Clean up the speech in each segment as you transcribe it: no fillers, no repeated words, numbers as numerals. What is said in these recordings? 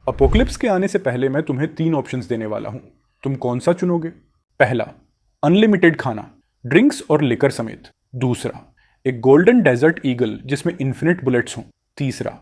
Apocalypse के आने से पहले मैं तुम्हें 3 ऑप्शंस देने वाला हूं। तुम कौन सा चुनोगे? पहला, अनलिमिटेड खाना, ड्रिंक्स और लिकर समेत। दूसरा, एक गोल्डन डेजर्ट ईगल जिसमें इन्फिनिट बुलेट्स हों। तीसरा,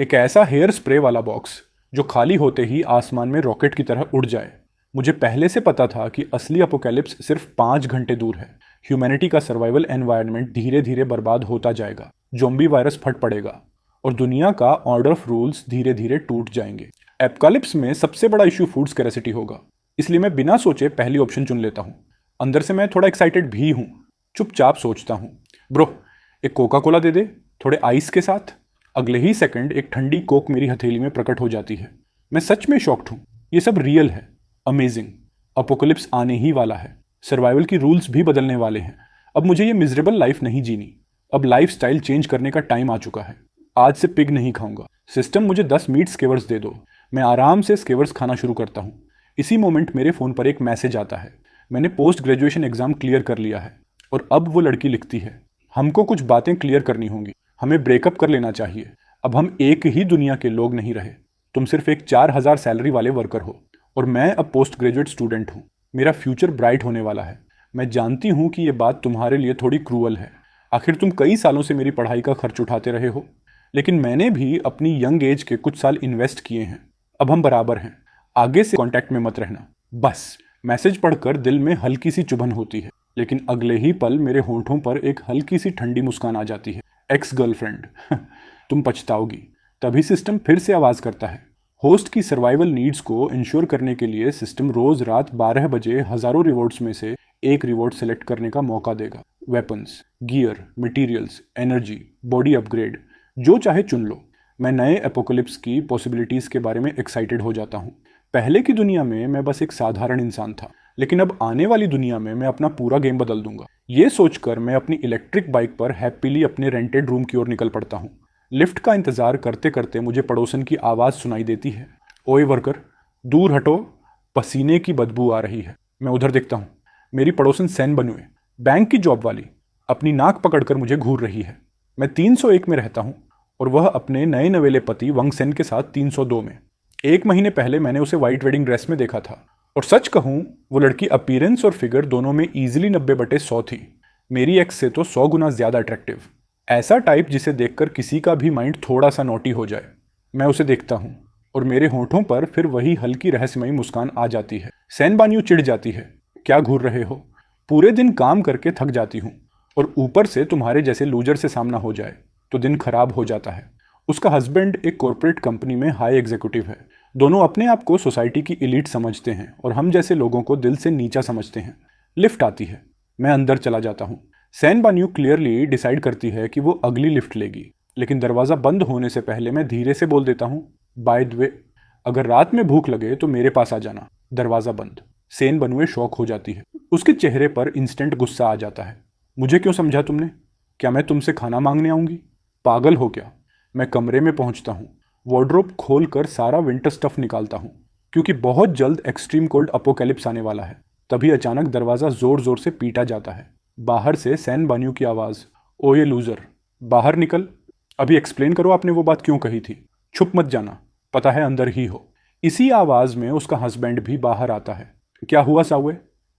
एक ऐसा हेयर स्प्रे वाला बॉक्स जो खाली होते ही आसमान में रॉकेट की तरह उड़ जाए। मुझे पहले से पता था कि असली अपोकैलिप्स सिर्फ 5 घंटे दूर है। ह्यूमैनिटी का सर्वाइवल एनवायरनमेंट धीरे धीरे बर्बाद होता जाएगा, ज़ॉम्बी वायरस फट पड़ेगा और दुनिया का ऑर्डर ऑफ रूल्स धीरे धीरे टूट जाएंगे। एपोकैलिप्स में सबसे बड़ा इशू फूड स्कैरेसिटी होगा, इसलिए मैं बिना सोचे पहली ऑप्शन चुन लेता हूँ। अंदर से मैं थोड़ा एक्साइटेड भी हूँ। चुपचाप सोचता हूँ, ब्रो एक कोका कोला दे दे, थोड़े आइस के साथ। अगले ही सेकंड एक ठंडी कोक मेरी हथेली में प्रकट हो जाती है। मैं सच में शॉक्ड हूँ। ये सब रियल है। अमेजिंग। अपोकलिप्स आने ही वाला है। सर्वाइवल की रूल्स भी बदलने वाले हैं। अब मुझे ये मिजरेबल लाइफ नहीं जीनी। अब लाइफ स्टाइल चेंज करने का टाइम आ चुका है। आज से पिग नहीं खाऊंगा। सिस्टम मुझे 10 मीट स्केवर्स दे दो। मैं आराम से स्केवर्स खाना शुरू करता हूँ। इसी मोमेंट मेरे फ़ोन पर एक मैसेज आता है। मैंने पोस्ट ग्रेजुएशन एग्ज़ाम क्लियर कर लिया है। और अब वो लड़की लिखती है, हमको कुछ बातें क्लियर करनी होंगी। हमें ब्रेकअप कर लेना चाहिए। अब हम एक ही दुनिया के लोग नहीं रहे। तुम सिर्फ एक 4000 सैलरी वाले वर्कर हो और मैं अब पोस्ट ग्रेजुएट स्टूडेंट हूँ। मेरा फ्यूचर ब्राइट होने वाला है। मैं जानती हूँ कि ये बात तुम्हारे लिए थोड़ी क्रूअल है। आखिर तुम कई सालों से मेरी पढ़ाई का खर्च उठाते रहे हो, लेकिन मैंने भी अपनी यंग एज के कुछ साल इन्वेस्ट किए हैं। अब हम बराबर हैं। आगे से कांटेक्ट में मत रहना। बस। मैसेज पढ़कर दिल में हल्की सी चुभन होती है, लेकिन अगले ही पल मेरे होंठों पर एक हल्की सी ठंडी मुस्कान आ जाती है। Ex girlfriend. तुम पछताओगी। तभी सिस्टम फिर से आवाज़ करता है। होस्ट की सर्वाइवल नीड्स को इंश्योर करने के लिए सिस्टम रोज रात 12 बजे हजारों रिवॉर्ड्स में से एक रिवॉर्ड सेलेक्ट करने का मौका देगा। Weapons, gear, materials, energy, body upgrade, जो चाहे चुन लो। मैं नए एपोकलिप्स की पॉसिबिलिटीज़ के बारे में एक्साइटेड हो जाता हूँ। पहले की दुनिया में मैं बस एक साधारण इंसान था, लेकिन अब आने वाली दुनिया में मैं अपना पूरा गेम बदल दूंगा। ये सोचकर मैं अपनी इलेक्ट्रिक बाइक पर हैप्पीली अपने रेंटेड रूम की ओर निकल पड़ता हूँ। लिफ्ट का इंतजार करते करते मुझे पड़ोसन की आवाज़ सुनाई देती है, ओए वर्कर, दूर हटो, पसीने की बदबू आ रही है। मैं उधर देखता हूँ। मेरी पड़ोसन सैन बनुए, बैंक की जॉब वाली, अपनी नाक पकड़कर मुझे घूर रही है। मैं 301 में रहता हूँ और वह अपने नए नवेले पति वंग सेन के साथ 302 में। 1 महीने पहले मैंने उसे व्हाइट वेडिंग ड्रेस में देखा था और सच कहूँ वो लड़की अपीयरेंस और फिगर दोनों में ईजिली 90/100 थी। मेरी एक्स से तो 100 गुना ज़्यादा अट्रैक्टिव। ऐसा टाइप जिसे देखकर किसी का भी माइंड थोड़ा सा नॉटी हो जाए। मैं उसे देखता हूँ और मेरे होंठों पर फिर वही हल्की रहस्यमयी मुस्कान आ जाती है। सैन बान्यू चिढ़ जाती है, क्या घूर रहे हो? पूरे दिन काम करके थक जाती हूँ और ऊपर से तुम्हारे जैसे लूजर से सामना हो जाए तो दिन खराब हो जाता है। उसका हस्बैंड एक कॉर्पोरेट कंपनी में हाई एग्जीक्यूटिव है। दोनों अपने आप को सोसाइटी की एलीट समझते हैं और हम जैसे लोगों को दिल से नीचा समझते हैं। लिफ्ट आती है। मैं अंदर चला जाता हूँ। सैन बान्यू क्लियरली डिसाइड करती है कि वो अगली लिफ्ट लेगी, लेकिन दरवाज़ा बंद होने से पहले मैं धीरे से बोल देता हूँ, बाय द वे, अगर रात में भूख लगे तो मेरे पास आ जाना। दरवाज़ा बंद। सैन बनुए शॉक हो जाती है। उसके चेहरे पर इंस्टेंट गुस्सा आ जाता है। मुझे क्यों समझा तुमने? क्या मैं तुमसे खाना मांगने आऊँगी? पागल हो क्या? मैं कमरे में पहुँचता हूँ। वार्डरोब खोल कर सारा विंटर स्टफ निकालता हूँ, क्योंकि बहुत जल्द एक्सट्रीम कोल्ड अपोकैलिप्स आने वाला है। तभी अचानक दरवाज़ा ज़ोर ज़ोर से पीटा जाता है। बाहर से सैन बान्यू की आवाज़, ओ ये लूज़र, बाहर निकल। अभी एक्सप्लेन करो आपने वो बात क्यों कही थी। छुप मत जाना, पता है अंदर ही हो। इसी आवाज़ में उसका हस्बैंड भी बाहर आता है। क्या हुआ सावे?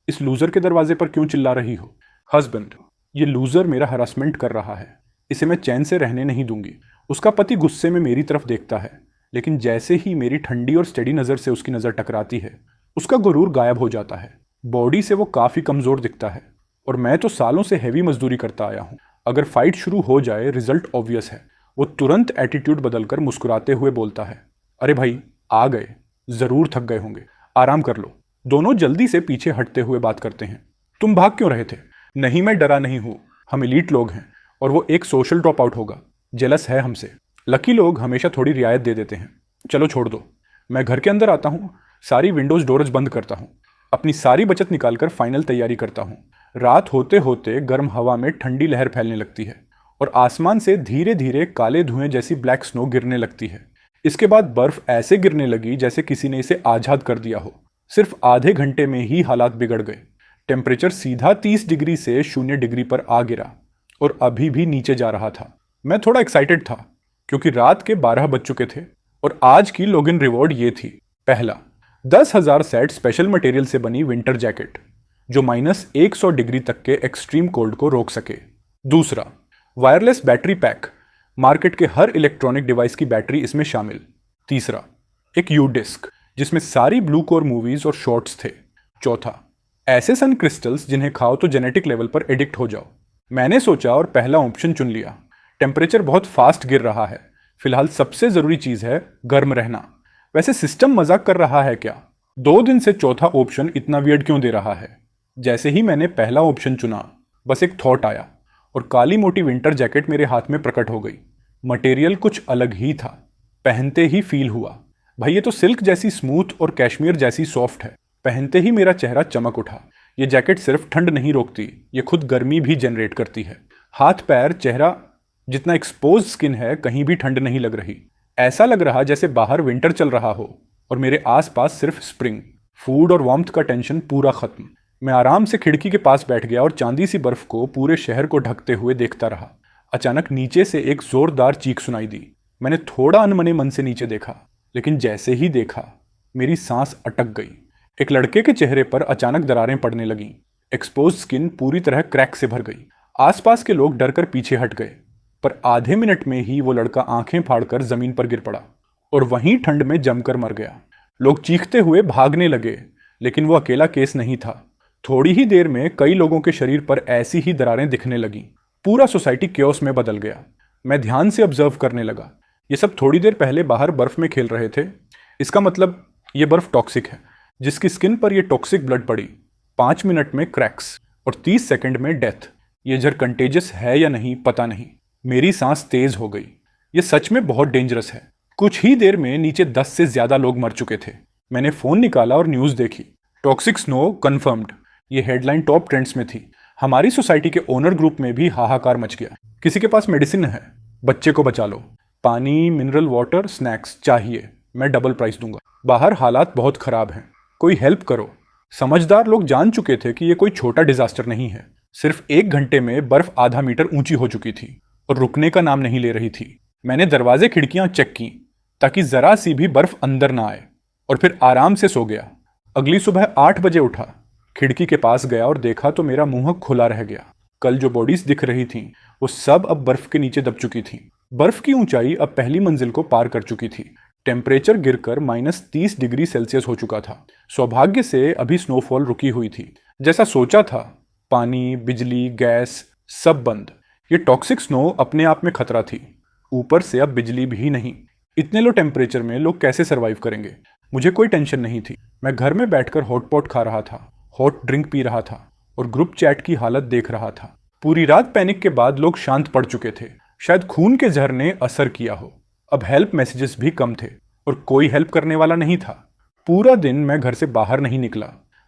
इस लूज़र के दरवाजे पर क्यों चिल्ला रही हो? हस्बैंड, ये लूज़र मेरा हरासमेंट कर रहा है। इसे मैं चैन से रहने नहीं दूंगी। उसका पति गुस्से में मेरी तरफ देखता है, लेकिन जैसे ही मेरी ठंडी और स्टेडी नज़र से उसकी नज़र टकराती है, उसका गुरूर गायब हो जाता है। बॉडी से वो काफ़ी कमज़ोर दिखता है और मैं तो सालों से हैवी मजदूरी करता आया हूँ। अगर फाइट शुरू हो जाए रिजल्ट ऑब्वियस है। वो तुरंत एटीट्यूड बदलकर मुस्कुराते हुए बोलता है, अरे भाई आ गए, ज़रूर थक गए होंगे, आराम कर लो। दोनों जल्दी से पीछे हटते हुए बात करते हैं। तुम भाग क्यों रहे थे? नहीं, मैं डरा नहीं हूँ। हम एलीट लोग हैं और वो एक सोशल ड्रॉप आउट होगा, जेलस है हमसे। लकी लोग हमेशा थोड़ी रियायत दे देते हैं। चलो छोड़ दो। मैं घर के अंदर आता हूँ, सारी विंडोज़ डोर्स बंद करता हूँ, अपनी सारी बचत निकालकर फाइनल तैयारी करता हूँ। रात होते होते गर्म हवा में ठंडी लहर फैलने लगती है और आसमान से धीरे धीरे काले धुएं जैसी ब्लैक स्नो गिरने लगती है। इसके बाद बर्फ ऐसे गिरने लगी जैसे किसी ने इसे आज़ाद कर दिया हो। सिर्फ आधे घंटे में ही हालात बिगड़ गए। टेम्परेचर सीधा 30 डिग्री से 0 डिग्री पर आ गिरा और अभी भी नीचे जा रहा था। मैं थोड़ा एक्साइटेड था क्योंकि रात के 12 बज चुके थे और आज की लॉगिन रिवॉर्ड ये थी। पहला, 10,000 सेट स्पेशल मटेरियल से बनी विंटर जैकेट जो -100 डिग्री तक के एक्सट्रीम कोल्ड को रोक सके। दूसरा, वायरलेस बैटरी पैक, मार्केट के हर इलेक्ट्रॉनिक डिवाइस की बैटरी इसमें शामिल। तीसरा, एक यू डिस्क जिसमें सारी ब्लू कोर मूवीज और शॉर्ट्स थे। चौथा, ऐसे सन क्रिस्टल्स जिन्हें खाओ तो जेनेटिक लेवल पर एडिक्ट हो जाओ। मैंने सोचा और पहला ऑप्शन चुन लिया। टेम्परेचर बहुत फास्ट गिर रहा है, फिलहाल सबसे जरूरी चीज है गर्म रहना। वैसे सिस्टम मजाक कर रहा है क्या? 2 दिन से चौथा ऑप्शन इतना वियर्ड क्यों दे रहा है? जैसे ही मैंने पहला ऑप्शन चुना, बस एक थॉट आया और काली मोटी विंटर जैकेट मेरे हाथ में प्रकट हो गई। मटेरियल कुछ अलग ही था, पहनते ही फील हुआ, भाई ये तो सिल्क जैसी स्मूथ और कैश्मीर जैसी सॉफ्ट है। पहनते ही मेरा चेहरा चमक उठा। ये जैकेट सिर्फ ठंड नहीं रोकती, ये खुद गर्मी भी जनरेट करती है। हाथ पैर चेहरा जितना एक्सपोज स्किन है, कहीं भी ठंड नहीं लग रही। ऐसा लग रहा जैसे बाहर विंटर चल रहा हो और मेरे आसपास सिर्फ स्प्रिंग। फूड और वार्मथ का टेंशन पूरा खत्म। मैं आराम से खिड़की के पास बैठ गया और चांदी सी बर्फ को पूरे शहर को ढकते हुए देखता रहा। अचानक नीचे से एक जोरदार चीख सुनाई दी। मैंने थोड़ा अनमने मन से नीचे देखा, लेकिन जैसे ही देखा मेरी सांस अटक गई। एक लड़के के चेहरे पर अचानक दरारें पड़ने लगीं। एक्सपोज स्किन पूरी तरह क्रैक से भर गई। आसपास के लोग डरकर पीछे हट गए, पर आधे मिनट में ही वो लड़का आंखें फाड़कर जमीन पर गिर पड़ा और वहीं ठंड में जमकर मर गया। लोग चीखते हुए भागने लगे, लेकिन वो अकेला केस नहीं था। थोड़ी ही देर में कई लोगों के शरीर पर ऐसी ही दरारें दिखने लगीं। पूरा सोसाइटी क्योस में बदल गया। मैं ध्यान से ऑब्जर्व करने लगा। ये सब थोड़ी देर पहले बाहर बर्फ में खेल रहे थे। इसका मतलब ये बर्फ टॉक्सिक है। जिसकी स्किन पर ये टॉक्सिक ब्लड पड़ी, 5 मिनट में क्रैक्स और 30 सेकंड में डेथ। ये जहर कंटेजियस है या नहीं पता नहीं। मेरी सांस तेज हो गई। ये सच में बहुत डेंजरस है। कुछ ही देर में नीचे 10 से ज्यादा लोग मर चुके थे। मैंने फोन निकाला और न्यूज देखी। टॉक्सिक स्नो कन्फर्म्ड, ये हेडलाइन टॉप ट्रेंड्स में थी। हमारी सोसाइटी के ओनर ग्रुप में भी हाहाकार मच गया। किसी के पास मेडिसिन है? बच्चे को बचा लो। पानी, मिनरल वाटर, स्नैक्स चाहिए, मैं डबल प्राइस दूंगा। बाहर हालात बहुत खराब हैं, कोई हेल्प करो। समझदार लोग जान चुके थे कि ये कोई छोटा डिजास्टर नहीं है। सिर्फ 1 घंटे में बर्फ आधा मीटर ऊंची हो चुकी थी और रुकने का नाम नहीं ले रही थी। मैंने दरवाजे खिड़कियां चेक की ताकि जरा सी भी बर्फ अंदर ना आए और फिर आराम से सो गया। अगली सुबह 8 बजे उठा, खिड़की के पास गया और देखा तो मेरा मुंह खुला रह गया। कल जो बॉडीज दिख रही थीं, वो सब अब बर्फ के नीचे दब चुकी थीं। बर्फ की ऊंचाई अब पहली मंजिल को पार कर चुकी थी। टेम्परेचर गिरकर -30 डिग्री सेल्सियस हो चुका था। सौभाग्य से अभी स्नोफॉल रुकी हुई थी। जैसा सोचा था, पानी, बिजली, गैस सब बंद। ये टॉक्सिक स्नो अपने आप में खतरा थी, ऊपर से अब बिजली भी नहीं। इतने लो टेम्परेचर में लोग कैसे सरवाइव करेंगे? मुझे कोई टेंशन नहीं थी। मैं घर में बैठकर हॉटपॉट खा रहा था, हॉट ड्रिंक पी रहा था और ग्रुप चैट की हालत देख रहा था। पूरी रात पैनिक के बाद लोग शांत पड़ चुके थे। शायद खून के जहर ने असर किया हो। अब हेल्प मैसेजेस भी कम थे और कोई हेल्प करने वाला नहीं था। पूरा दिन मैं घर से बाहर नहीं निकला।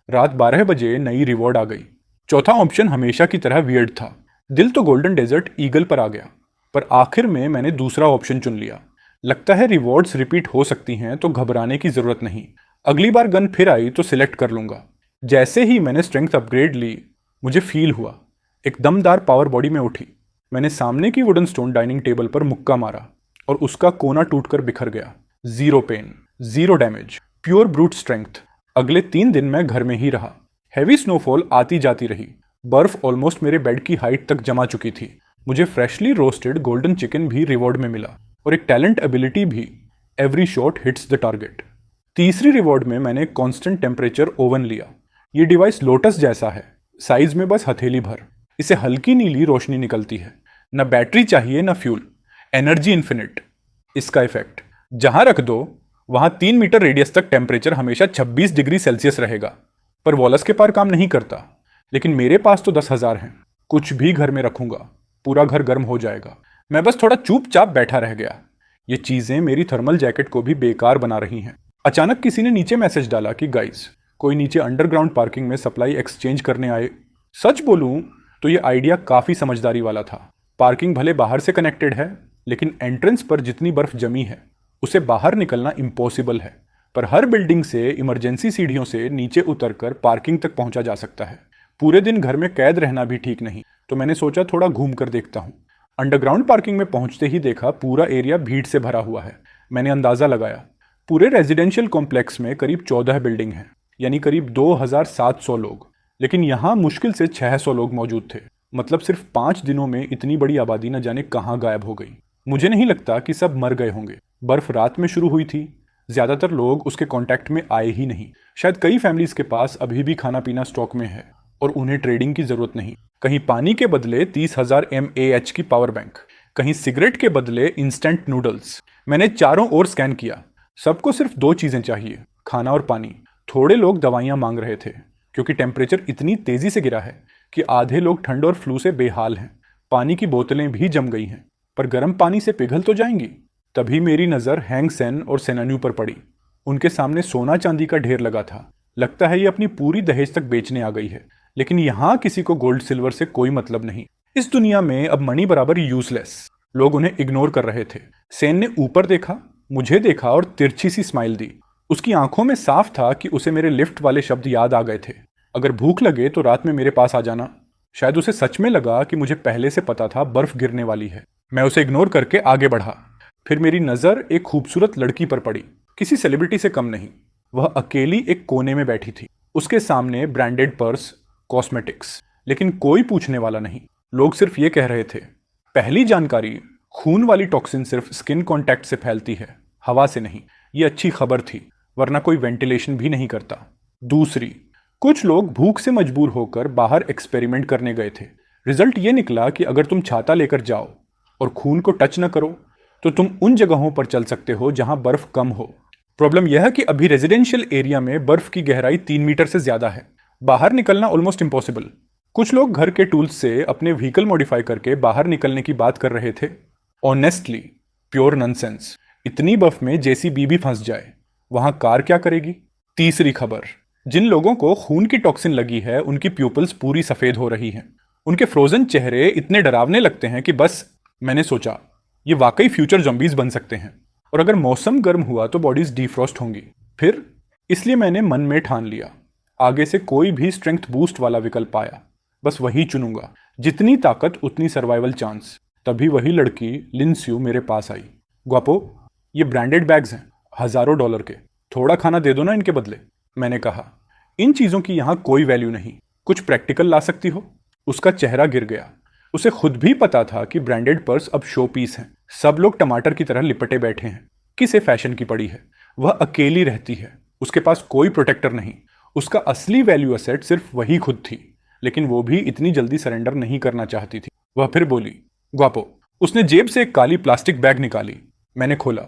रात 12 बजे नई रिवॉर्ड आ गई। चौथा ऑप्शन हमेशा की तरह वियर्ड था। दिल तो गोल्डन डेजर्ट ईगल पर आ गया, पर आखिर में मैंने दूसरा ऑप्शन चुन लिया। लगता है रिवॉर्ड्स रिपीट हो सकती हैं, तो घबराने की जरूरत नहीं। अगली बार गन फिर आई तो सिलेक्ट कर लूंगा। जैसे ही मैंने स्ट्रेंथ अपग्रेड ली, मुझे फील हुआ एक दमदार पावर बॉडी में उठी। मैंने सामने की वुडन स्टोन डाइनिंग टेबल पर मुक्का मारा और उसका कोना टूटकर बिखर गया। 0 pain, 0 damage, pure brute strength. अगले 3 दिन मैं घर में ही रहा। हैवी स्नोफॉल आती जाती रही। बर्फ ऑलमोस्ट मेरे बेड की हाइट तक जमा चुकी थी। मुझे फ्रेशली रोस्टेड गोल्डन चिकन भी रिवॉर्ड में मिला और एक टैलेंट एबिलिटी भी, every shot hits the target. तीसरी रिवॉर्ड में मैंने कांस्टेंट टेम्परेचर ओवन लिया। ये डिवाइस लोटस जैसा है, साइज में बस हथेली भर। इसे हल्की नीली रोशनी निकलती है। न बैटरी चाहिए न फ्यूल, एनर्जी इन्फिनिट। इसका इफेक्ट जहां रख दो वहां 3 मीटर रेडियस तक टेम्परेचर हमेशा 26 डिग्री सेल्सियस रहेगा। पर वॉलस के पार काम नहीं करता, लेकिन मेरे पास तो 10,000 हैं। कुछ भी घर में रखूंगा, पूरा घर गर्म हो जाएगा। मैं बस थोड़ा चुपचाप बैठा रह गया। ये चीजें मेरी थर्मल जैकेट को भी बेकार बना रही हैं। अचानक किसी ने नीचे मैसेज डाला कि गाइस, कोई नीचे अंडरग्राउंड पार्किंग में सप्लाई एक्सचेंज करने आए। सच बोलूं तो ये आइडिया काफी समझदारी वाला था। पार्किंग भले बाहर से कनेक्टेड है, लेकिन एंट्रेंस पर जितनी बर्फ जमी है उसे बाहर निकलना इम्पॉसिबल है। पर हर बिल्डिंग से इमरजेंसी सीढ़ियों से नीचे उतरकर पार्किंग तक पहुंचा जा सकता है। पूरे दिन घर में कैद रहना भी ठीक नहीं, तो मैंने सोचा थोड़ा घूम कर देखता हूं। अंडरग्राउंड पार्किंग में पहुंचते ही देखा पूरा एरिया भीड़ से भरा हुआ है। मैंने अंदाज़ा लगाया। पूरे रेजिडेंशियल कॉम्प्लेक्स में करीब 14 बिल्डिंग हैं, यानी करीब 2700 लोग, लेकिन यहाँ मुश्किल से 600 लोग मौजूद थे। मतलब सिर्फ 5 दिनों में इतनी बड़ी आबादी न जाने कहाँ गायब हो गई। मुझे नहीं लगता कि सब मर गए होंगे। बर्फ रात में शुरू हुई थी, ज़्यादातर लोग उसके कांटेक्ट में आए ही नहीं। शायद कई फैमिलीज के पास अभी भी खाना पीना स्टॉक में है और उन्हें ट्रेडिंग की ज़रूरत नहीं। कहीं पानी के बदले 30,000 mAh की पावर बैंक, कहीं सिगरेट के बदले इंस्टेंट नूडल्स। मैंने चारों ओर स्कैन किया। सबको सिर्फ 2 चीज़ें चाहिए, खाना और पानी। थोड़े लोग दवाइयाँ मांग रहे थे क्योंकि टेम्परेचर इतनी तेज़ी से गिरा है कि आधे लोग ठंड और फ्लू से बेहाल हैं। पानी की बोतलें भी जम गई हैं, पर गर्म पानी से पिघल तो जाएंगी। तभी मेरी नज़र हैंग सेन और सेनान्यू पर पड़ी। उनके सामने सोना चांदी का ढेर लगा था। लगता है ये अपनी पूरी दहेज तक बेचने आ गई है। लेकिन यहाँ किसी को गोल्ड सिल्वर से कोई मतलब नहीं। इस दुनिया में अब मनी बराबर यूजलेस। लोग उन्हें इग्नोर कर रहे थे। सेन ने ऊपर देखा, मुझे देखा और तिरछी सी स्माइल दी। उसकी आंखों में साफ था कि उसे मेरे लिफ्ट वाले शब्द याद आ गए थे, अगर भूख लगे तो रात में मेरे पास आ जाना। शायद उसे सच में लगा कि मुझे पहले से पता था बर्फ गिरने वाली है। मैं उसे इग्नोर करके आगे बढ़ा। फिर मेरी नज़र एक खूबसूरत लड़की पर पड़ी, किसी सेलिब्रिटी से कम नहीं। वह अकेली एक कोने में बैठी थी। उसके सामने ब्रांडेड पर्स, कॉस्मेटिक्स, लेकिन कोई पूछने वाला नहीं। लोग सिर्फ ये कह रहे थे। पहली जानकारी, खून वाली टॉक्सिन सिर्फ स्किन कांटेक्ट से फैलती है, हवा से नहीं। ये अच्छी खबर थी, वरना कोई वेंटिलेशन भी नहीं करता। दूसरी, कुछ लोग भूख से मजबूर होकर बाहर एक्सपेरिमेंट करने गए थे। रिजल्ट ये निकला कि अगर तुम छाता लेकर जाओ और खून को टच न करो तो तुम उन जगहों पर चल सकते हो जहां बर्फ कम हो। प्रॉब्लम यह है कि अभी रेजिडेंशियल एरिया में बर्फ की गहराई 3 मीटर से ज्यादा है। बाहर निकलना ऑलमोस्ट इम्पॉसिबल। कुछ लोग घर के टूल्स से अपने व्हीकल मॉडिफाई करके बाहर निकलने की बात कर रहे थे। Honestly pure nonsense. इतनी बर्फ में जेसीबी भी फंस जाए, वहां कार क्या करेगी। तीसरी खबर, जिन लोगों को खून की टॉक्सिन लगी है उनकी प्यूपल्स पूरी सफेद हो रही हैं। उनके फ्रोजन चेहरे इतने डरावने लगते हैं कि बस। मैंने सोचा ये वाकई फ्यूचर ज़ॉम्बीज बन सकते हैं, और अगर मौसम गर्म हुआ तो बॉडीज डिफ्रॉस्ट होंगी। फिर इसलिए मैंने मन में ठान लिया, आगे से कोई भी स्ट्रेंथ बूस्ट वाला विकल्प आया बस वही चुनूंगा। जितनी ताकत उतनी सर्वाइवल चांस। तभी वही लड़की लिनस्यू मेरे पास आई। ग्वापो, ये ब्रांडेड बैग्स हैं, हज़ारों डॉलर के। थोड़ा खाना दे दो ना इनके बदले। मैंने कहा, इन चीज़ों की यहाँ कोई वैल्यू नहीं। कुछ प्रैक्टिकल ला सकती हो। उसका चेहरा गिर गया। उसे खुद भी पता था कि ब्रांडेड पर्स अब शो पीस हैं। सब लोग टमाटर की तरह लिपटे बैठे हैं। किसे फैशन की पड़ी है। वह अकेली रहती है, उसके पास कोई प्रोटेक्टर नहीं। उसका असली वैल्यू एसेट सिर्फ वही खुद थी, लेकिन वो भी इतनी जल्दी सरेंडर नहीं करना चाहती थी। वह फिर बोली, ग्वापो। उसने जेब से एक काली प्लास्टिक बैग निकाली। मैंने खोला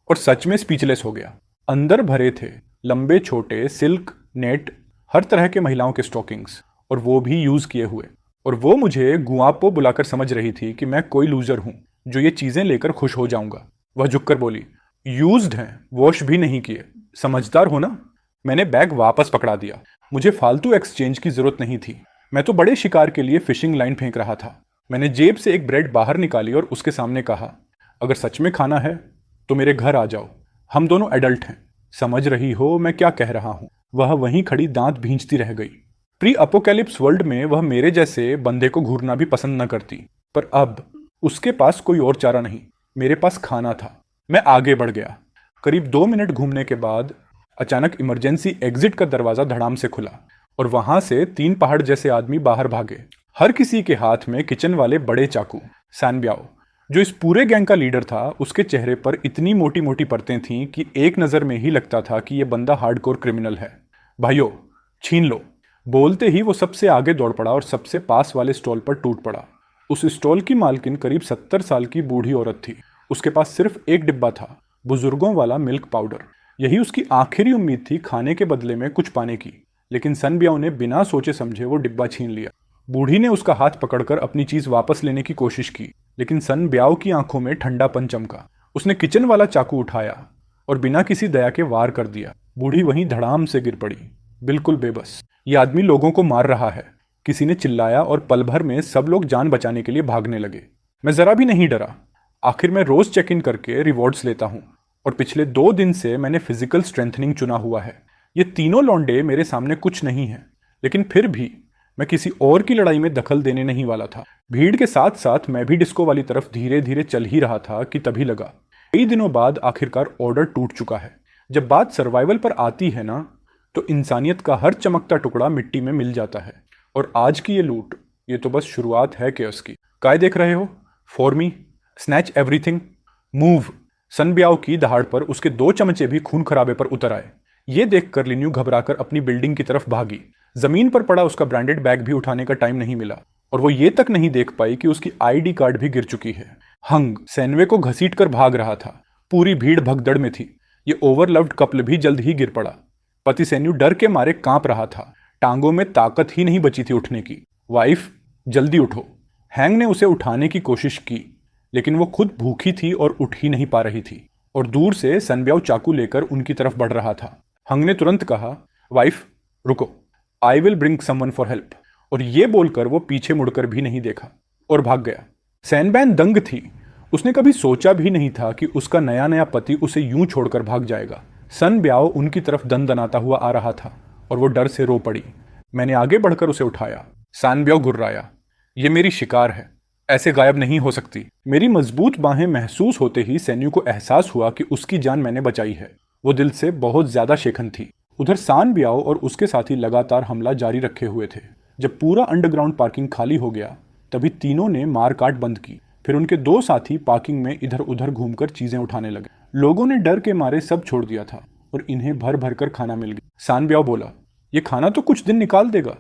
और सच में स्पीचलेस हो गया। अंदर भरे थे लंबे छोटे सिल्क, नेट, हर तरह के महिलाओं के स्टॉकिंग्स, और वो भी यूज किए हुए। और वो मुझे गुआपो बुलाकर समझ रही थी कि मैं कोई लूजर हूं जो ये चीजें लेकर खुश हो जाऊंगा। वह झुककर बोली, यूज्ड हैं, वॉश भी नहीं किए। समझदार हो ना। मैंने बैग वापस पकड़ा दिया। मुझे फालतू एक्सचेंज की जरूरत नहीं थी। मैं तो बड़े शिकार के लिए फिशिंग लाइन फेंक रहा था। मैंने जेब से एक ब्रेड बाहर निकाली और उसके सामने कहा, अगर सच में खाना है तो मेरे घर आ जाओ। हम दोनों एडल्ट हैं। समझ रही हो मैं क्या कह रहा हूं। वह वहीं खड़ी दांत भींचती रह गई। प्री अपोकैलिप्स वर्ल्ड में वह मेरे जैसे बंदे को घूरना भी पसंद न करती, पर अब उसके पास कोई और चारा नहीं। मेरे पास खाना था। मैं आगे बढ़ गया। करीब 2 मिनट घूमने के बाद अचानक इमरजेंसी एग्जिट का दरवाजा धड़ाम से खुला और वहां से 3 पहाड़ जैसे आदमी बाहर भागे। हर किसी के हाथ में किचन वाले बड़े चाकू। सैनब्याओ, जो इस पूरे गैंग का लीडर था, उसके चेहरे पर इतनी मोटी मोटी परतें थीं कि एक नज़र में ही लगता था कि यह बंदा हार्डकोर क्रिमिनल है। भाइयों, छीन लो। बोलते ही वो सबसे आगे दौड़ पड़ा और सबसे पास वाले स्टॉल पर टूट पड़ा। उस स्टॉल की मालकिन करीब 70 साल की बूढ़ी औरत थी। उसके पास सिर्फ एक डिब्बा था, बुजुर्गों वाला मिल्क पाउडर। यही उसकी आखिरी उम्मीद थी खाने के बदले में कुछ पाने की। लेकिन सनब्याओ ने बिना सोचे समझे वो डिब्बा छीन लिया। बूढ़ी ने उसका हाथ पकड़कर अपनी चीज वापस लेने की कोशिश की, लेकिन सनब्याओ की आंखों में ठंडापन चमका। उसने किचन वाला चाकू उठाया और बिना किसी दया के वार कर दिया। बूढ़ी वहीं धड़ाम से गिर पड़ी, बिल्कुल बेबस। ये आदमी लोगों को मार रहा है। किसी ने चिल्लाया और पल भर में सब लोग जान बचाने के लिए भागने लगे। मैं जरा भी नहीं डरा। आखिर मैं रोज चेक इन करके रिवॉर्ड्स लेता हूँ, और पिछले 2 दिन से मैंने फिजिकल स्ट्रेंथनिंग चुना हुआ है। ये तीनों लौंडे मेरे सामने कुछ नहीं है, लेकिन फिर भी मैं किसी और की लड़ाई में दखल देने नहीं वाला था। भीड़ के साथ साथ मैं भी डिस्को वाली तरफ धीरे धीरे चल ही रहा था कि तभी लगा कई दिनों बाद आखिरकार ऑर्डर टूट चुका है। जब बात सर्वाइवल पर आती है ना, तो इंसानियत का हर चमकता टुकड़ा मिट्टी में मिल जाता है। और आज की ये लूट, ये तो बस शुरुआत है केओस की। काय देख रहे हो? For me, snatch everything, move. सन ब्याओ की दहाड़ पर उसके 2 चमचे भी खून खराबे पर उतर आए। ये देखकर लिन्यू घबराकर अपनी बिल्डिंग की तरफ भागी। जमीन पर पड़ा उसका ब्रांडेड बैग भी उठाने का टाइम नहीं मिला, और वो ये तक नहीं देख पाई कि उसकी आईडी कार्ड भी गिर चुकी है। हंग सैनवे को घसीट कर भाग रहा था। पूरी भीड़ भगदड़ में थी। ये ओवरलव्ड कपल भी जल्द ही गिर पड़ा। पति सैन्यू डर के मारे कांप रहा था। टांगों में ताकत ही नहीं बची थी उठने की। वाइफ, जल्दी उठो। हैंग ने उसे उठाने की कोशिश की, लेकिन वो खुद भूखी थी और उठ ही नहीं पा रही थी। और दूर से सनब्याओ चाकू लेकर उनकी तरफ बढ़ रहा था। हंग ने तुरंत कहा, वाइफ रुको, I will bring someone for help. और ये बोलकर वो पीछे मुड़कर भी नहीं देखा और भाग गया। सैनबैन दंग थी। उसने कभी सोचा भी नहीं था कि उसका नया नया पति उसे यूं छोड़कर भाग जाएगा। सन ब्याओ उनकी तरफ दनदनाता हुआ आ रहा था और वो डर से रो पड़ी। मैंने आगे बढ़कर उसे उठाया। सान ब्याओ गुर्राया, ये मेरी शिकार है, ऐसे गायब नहीं हो सकती। मेरी मजबूत बाहें महसूस होते ही सैन्यू को एहसास हुआ कि उसकी जान मैंने बचाई है। वो दिल से बहुत ज्यादा शेखन थी। उधर सान ब्याओ और उसके साथी लगातार हमला जारी रखे हुए थे। जब पूरा अंडरग्राउंड पार्किंग खाली हो गया, तभी तीनों ने मारकाट बंद की। फिर उनके 2 साथी पार्किंग में इधर उधर घूमकर चीजें उठाने लगे। लोगों ने डर के मारे सब छोड़ दिया था और इन्हें भर भर कर खाना मिल गया। सान ब्याओ बोला, ये खाना तो कुछ दिन निकाल देगा,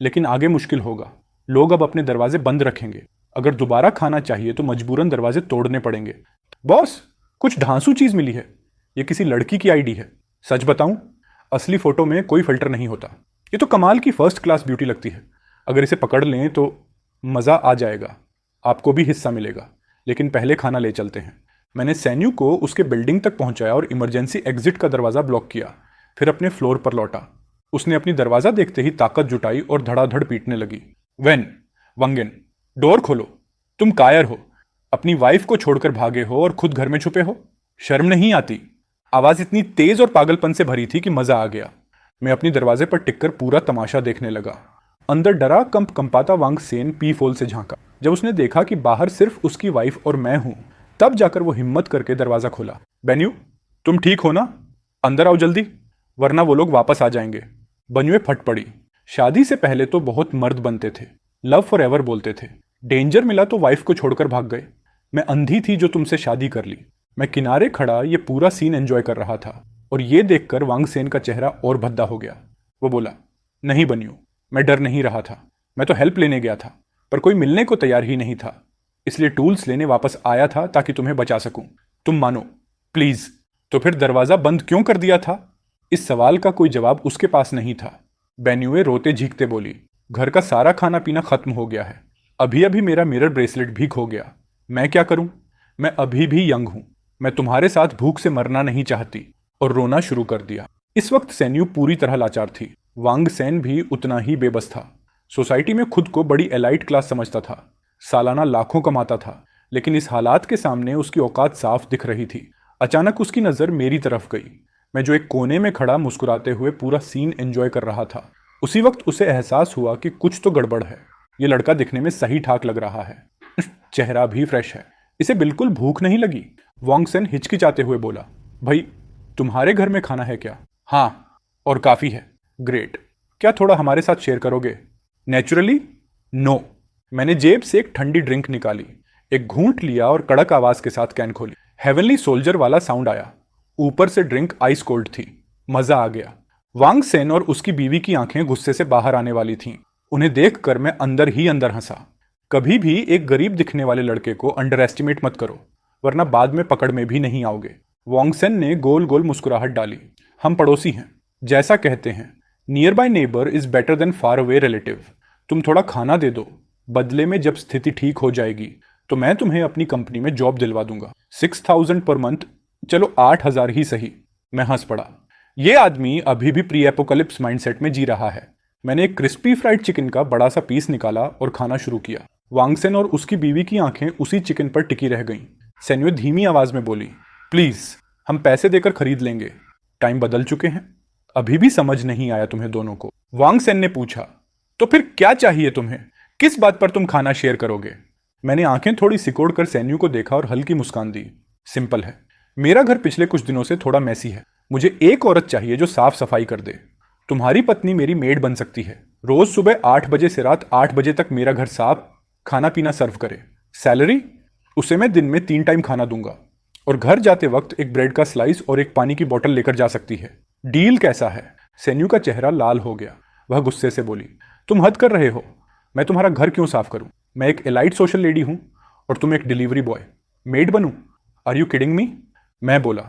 लेकिन आगे मुश्किल होगा। लोग अब अपने दरवाजे बंद रखेंगे। अगर दोबारा खाना चाहिए तो मजबूरन दरवाजे तोड़ने पड़ेंगे। बॉस, कुछ ढांसू चीज मिली है। ये किसी लड़की की आईडी है। सच बताऊं, असली फोटो में कोई फिल्टर नहीं होता। ये तो कमाल की फर्स्ट क्लास ब्यूटी लगती है। अगर इसे पकड़ लें तो मजा आ जाएगा, आपको भी हिस्सा मिलेगा। लेकिन पहले खाना ले चलते हैं। मैंने सैन्यू को उसके बिल्डिंग तक पहुंचाया और इमरजेंसी एग्जिट का दरवाजा ब्लॉक किया। फिर अपने फ्लोर पर लौटा। उसने अपनी दरवाजा देखते ही ताकत जुटाई और धड़ाधड़ पीटने लगी। वेन, वंगेन, डोर खोलो। तुम कायर हो, अपनी वाइफ को छोड़कर भागे हो और खुद घर में छुपे हो। शर्म नहीं आती? आवाज इतनी तेज और पागलपन से भरी थी कि मजा आ गया। मैं अपनी दरवाजे पर टिककर पूरा तमाशा देखने लगा। अंदर डरा कंपाता वांग सेन पी फोल से झांका। जब उसने देखा कि बाहर सिर्फ उसकी वाइफ और मैं हूं, तब जाकर वो हिम्मत करके दरवाजा खोला। बेन्यू, तुम ठीक हो ना? अंदर आओ जल्दी, वरना वो लोग वापस आ जाएंगे। बन्युए फट पड़ी। शादी से पहले तो बहुत मर्द बनते थे, लव फॉर एवर बोलते थे। डेंजर मिला तो वाइफ को छोड़कर भाग गए। मैं अंधी थी जो तुमसे शादी कर ली। मैं किनारे खड़ा ये पूरा सीन एंजॉय कर रहा था, और ये देखकर वांग सेन का चेहरा और भद्दा हो गया। वो बोला, नहीं बन्यू, मैं डर नहीं रहा था। मैं तो हेल्प लेने गया था, पर कोई मिलने को तैयार ही नहीं था, इसलिए टूल्स लेने वापस आया था ताकि तुम्हें बचा सकूं। तुम मानो प्लीज। तो फिर दरवाजा बंद क्यों कर दिया था? इस सवाल का कोई जवाब उसके पास नहीं था। बेन्युए रोते झींकते बोली, घर का सारा खाना पीना खत्म हो गया है। अभी अभी मेरा मिरर ब्रेसलेट भी खो गया। मैं क्या करूं? मैं अभी भी यंग हूं। मैं तुम्हारे साथ भूख से मरना नहीं चाहती। और रोना शुरू कर दिया। इस वक्त सैन्यू पूरी तरह लाचार थी। वांग सेन भी उतना ही बेबस था। सोसाइटी में खुद को बड़ी एलाइट क्लास समझता था, सालाना लाखों कमाता था, लेकिन इस हालात के सामने उसकी औकात साफ दिख रही थी। अचानक उसकी नज़र मेरी तरफ गई। मैं जो एक कोने में खड़ा मुस्कुराते हुए पूरा सीन एंजॉय कर रहा था। उसी वक्त उसे एहसास हुआ कि कुछ तो गड़बड़ है। ये लड़का दिखने में सही ठाक लग रहा है, चेहरा भी फ्रेश है, इसे बिल्कुल भूख नहीं लगी। वांग सेन हिचकिचाते हुए बोला, भाई तुम्हारे घर में खाना है क्या? हाँ, और काफ़ी है। ग्रेट, क्या थोड़ा हमारे साथ शेयर करोगे? Naturally no. मैंने जेब से एक ठंडी ड्रिंक निकाली, एक घूंट लिया और कड़क आवाज के साथ कैन खोली। हेवनली सोल्जर वाला साउंड आया। ऊपर से ड्रिंक आइस कोल्ड थी। मजा आ गया। वांग सेन और उसकी बीवी की आंखें गुस्से से बाहर आने वाली थीं। उन्हें देखकर मैं अंदर ही अंदर हंसा। कभी भी एक गरीब दिखने वाले लड़के को अंडर एस्टिमेट मत करो, वरना बाद में पकड़ में भी नहीं आओगे। वांग सेन ने गोल गोल मुस्कुराहट डाली। हम पड़ोसी हैं, जैसा कहते हैं, near by neighbour is better than far away relative. तुम थोड़ा खाना दे दो, बदले में जब स्थिति ठीक हो जाएगी तो मैं तुम्हें अपनी कंपनी में जॉब दिलवा दूंगा। 6000 पर मंथ, चलो 8000 ही सही। मैं हंस पड़ा। ये आदमी अभी भी प्री एपोकलिप्स माइंडसेट में जी रहा है। मैंने एक क्रिस्पी फ्राइड चिकन का बड़ा सा पीस निकाला और खाना शुरू किया। वांग सेन और उसकी बीवी की आंखें उसी चिकन पर टिकी रह गईं। सैन्यू धीमी आवाज में बोली, प्लीज, हम पैसे देकर खरीद लेंगे। टाइम बदल चुके हैं। अभी भी समझ नहीं आया तुम्हें दोनों को? वांग सेन ने पूछा। तो फिर क्या चाहिए तुम्हें? किस बात पर तुम खाना शेयर करोगे? मैंने आंखें थोड़ी सिकोड़ कर सैन्यू को देखा और हल्की मुस्कान दी। सिंपल है, मेरा घर पिछले कुछ दिनों से थोड़ा मैसी है। मुझे एक औरत चाहिए जो साफ सफाई कर दे। तुम्हारी पत्नी मेरी मेड बन सकती है। रोज सुबह 8 बजे से रात 8 बजे तक मेरा घर साफ, खाना पीना सर्व करे। सैलरी? उसे मैं दिन में 3 टाइम खाना दूंगा और घर जाते वक्त एक ब्रेड का स्लाइस और एक पानी की बोतल लेकर जा सकती है। डील कैसा है? सैन्यू का चेहरा लाल हो गया। वह गुस्से से बोली, तुम हद कर रहे हो। मैं तुम्हारा घर क्यों साफ करूं? मैं एक एलाइट सोशल लेडी हूं और तुम एक डिलीवरी बॉय। मेड बनूं? Are you kidding me? मैं बोला,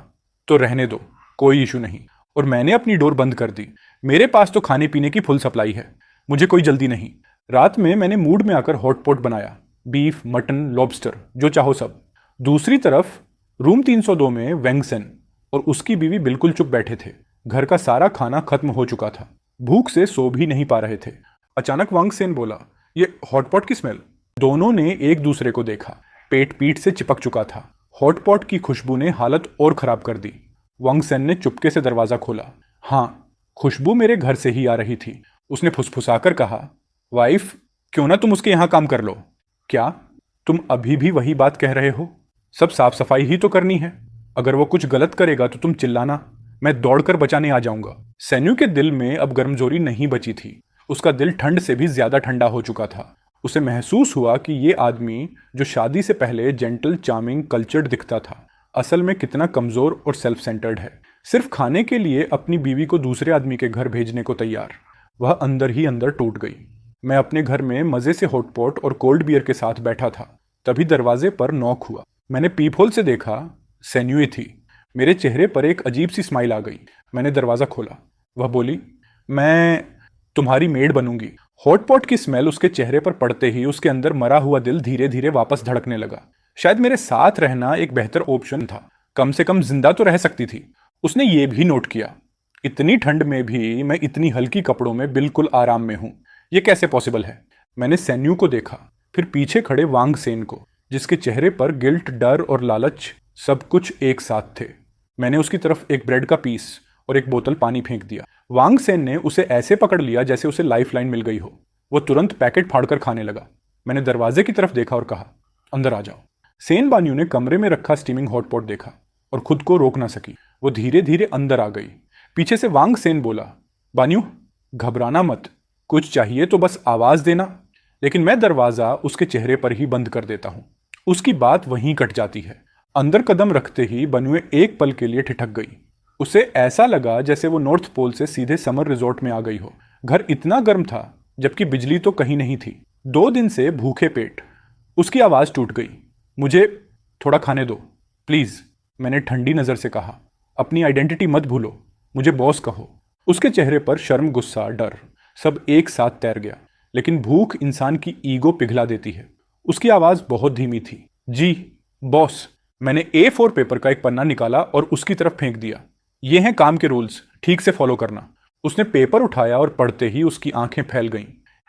तो रहने दो, कोई इशू नहीं। और मैंने अपनी डोर बंद कर दी। मेरे पास तो खाने पीने की फुल सप्लाई है, मुझे कोई जल्दी नहीं। रात में मैंने मूड में आकर हॉटपॉट बनाया, बीफ, मटन, लॉबस्टर, जो चाहो सब। दूसरी तरफ रूम 302 में वेंगसेन और उसकी बीवी बिल्कुल चुप बैठे थे। घर का सारा खाना खत्म हो चुका था। भूख से सो भी नहीं पा रहे थे। अचानक वांगसेन बोला, ये हॉटपॉट की स्मेल। दोनों ने एक दूसरे को देखा। पेट पीठ से चिपक चुका था। हॉटपॉट की खुशबू ने हालत और खराब कर दी। वांगसेन ने चुपके से दरवाजा खोला। हाँ, खुशबू मेरे घर से ही आ रही थी। उसने फुसफुसाकर कहा, वाइफ, क्यों ना तुम उसके यहां काम कर लो। क्या तुम अभी भी वही बात कह रहे हो? सब साफ सफाई ही तो करनी है। अगर वो कुछ गलत करेगा तो तुम चिल्लाना, मैं दौड़कर बचाने आ जाऊंगा। सैन्यू के दिल में अब गर्मजोरी नहीं बची थी। उसका दिल ठंड से भी ज्यादा ठंडा हो चुका था। उसे महसूस हुआ कि ये आदमी जो शादी से पहले जेंटल, चार्मिंग, कल्चर्ड दिखता था, असल में कितना कमजोर और सेल्फ सेंटर्ड है। सिर्फ खाने के लिए अपनी बीवी को दूसरे आदमी के घर भेजने को तैयार। वह अंदर ही अंदर टूट गई। मैं अपने घर में मजे से हॉटपॉट और कोल्ड बियर के साथ बैठा था। तभी दरवाजे पर नॉक हुआ। मैंने पीपहोल से देखा, सैन्यू थी। मेरे चेहरे पर एक अजीब सी स्माइल आ गई। मैंने दरवाजा खोला। वह बोली, मैं तुम्हारी मेड बनूंगी। हॉटपॉट की स्मेल उसके चेहरे पर पड़ते ही उसके अंदर मरा हुआ दिल धीरे धीरे वापस धड़कने लगा। शायद मेरे साथ रहना एक बेहतर ऑप्शन था। कम से कम जिंदा तो रह सकती थी। उसने ये भी नोट किया, इतनी ठंड में भी मैं इतनी हल्की कपड़ों में बिल्कुल आराम में हूं। यह कैसे पॉसिबल है? मैंने सैन्यू को देखा, फिर पीछे खड़े वांगसेन को, जिसके चेहरे पर गिल्ट, डर और लालच सब कुछ एक साथ थे। मैंने उसकी तरफ एक ब्रेड का पीस और एक बोतल पानी फेंक दिया। वांगसेन ने उसे ऐसे पकड़ लिया जैसे उसे लाइफ लाइन मिल गई हो। वो तुरंत पैकेट फाड़कर खाने लगा। मैंने दरवाजे की तरफ देखा और कहा, अंदर आ जाओ। सेन बान्यू ने कमरे में रखा स्टीमिंग हॉटपॉट देखा और खुद को रोक ना सकी। वो धीरे धीरे अंदर आ गई। पीछे से वांगसेन बोला, बान्यू, घबराना मत, कुछ चाहिए तो बस आवाज देना। लेकिन मैं दरवाजा उसके चेहरे पर ही बंद कर देता हूं। उसकी बात वहीं कट जाती है। अंदर कदम रखते ही बन्यू एक पल के लिए ठिठक गई। उसे ऐसा लगा जैसे वो नॉर्थ पोल से सीधे समर रिजॉर्ट में आ गई हो। घर इतना गर्म था जबकि बिजली तो कहीं नहीं थी। 2 दिन से भूखे पेट। उसकी आवाज टूट गई, मुझे थोड़ा खाने दो प्लीज। मैंने ठंडी नजर से कहा, अपनी आइडेंटिटी मत भूलो, मुझे बॉस कहो। उसके चेहरे पर शर्म, गुस्सा, डर सब एक साथ तैर गया। लेकिन भूख इंसान की ईगो पिघला देती है। उसकी आवाज बहुत धीमी थी, जी बॉस। मैंने A4 पेपर का एक पन्ना निकाला और उसकी तरफ फेंक दिया। ये हैं काम के रूल्स, ठीक से फॉलो करना। उसने पेपर उठाया और पढ़ते ही उसकी आंखें फैल गईं।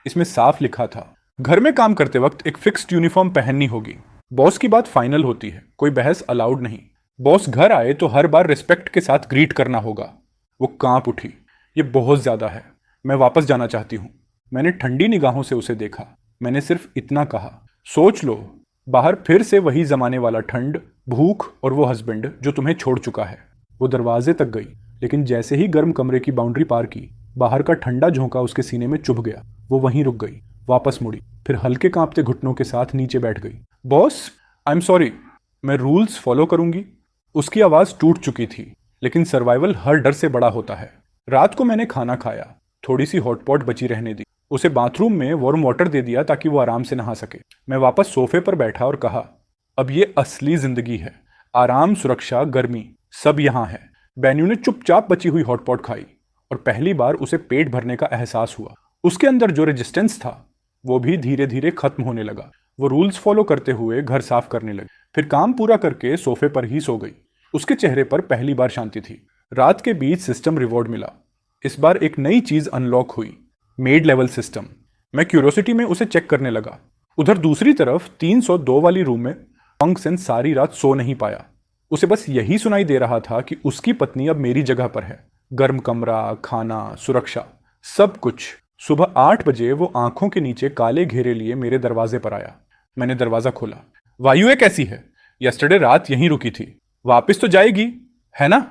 इसमें साफ लिखा था, घर में काम करते वक्त एक फिक्स्ड यूनिफॉर्म पहननी होगी। बॉस की बात फाइनल होती है, कोई बहस अलाउड नहीं। बॉस घर आए तो हर बार रिस्पेक्ट के साथ ग्रीट करना होगा। वो कांप उठी, ये बहुत ज्यादा है, मैं वापस जाना चाहती हूँ। मैंने ठंडी निगाहों से उसे देखा। मैंने सिर्फ इतना कहा, सोच लो, बाहर फिर से वही जमाने वाला ठंड, भूख और वो हस्बैंड जो तुम्हें छोड़ चुका है। वो दरवाजे तक गई, लेकिन जैसे ही गर्म कमरे की बाउंड्री पार की, बाहर का ठंडा झोंका उसके सीने में चुभ गया। वो वहीं रुक गई, वापस मुड़ी, फिर हल्के कांपते घुटनों के साथ नीचे बैठ गई। बॉस, आई एम सॉरी, मैं रूल्स फॉलो करूंगी। उसकी आवाज टूट चुकी थी, लेकिन सर्वाइवल हर डर से बड़ा होता है। रात को मैंने खाना खाया, थोड़ी सी हॉटपॉट बची रहने दी। उसे बाथरूम में वार्म वाटर दे दिया ताकि वो आराम से नहा सके। मैं वापस सोफे पर बैठा और कहा, अब ये असली जिंदगी है। आराम, सुरक्षा, गर्मी सब यहाँ है। बैन्यू ने चुपचाप बची हुई हॉटपॉट खाई और पहली बार उसे पेट भरने का एहसास हुआ। उसके अंदर जो रेजिस्टेंस था वो भी धीरे धीरे खत्म होने लगा। वो रूल्स फॉलो करते हुए घर साफ करने लगी, फिर काम पूरा करके सोफे पर ही सो गई। उसके चेहरे पर पहली बार शांति थी। रात के बीच सिस्टम रिवॉर्ड मिला। इस बार एक नई चीज अनलॉक हुई, मेड लेवल सिस्टम। मैं क्यूरियोसिटी में उसे चेक करने लगा। उधर दूसरी तरफ 302 वाली रूम में वांगसेन सारी रात सो नहीं पाया। उसे बस यही सुनाई दे रहा था कि उसकी पत्नी अब मेरी जगह पर है। गर्म कमरा, खाना, सुरक्षा, सब कुछ। सुबह 8 बजे वो आंखों के नीचे काले घेरे लिए मेरे दरवाजे पर आया। मैंने दरवाजा खोला। वायु कैसी है? यस्टरडे रात यहीं रुकी थी। वापस तो जाएगी, है ना?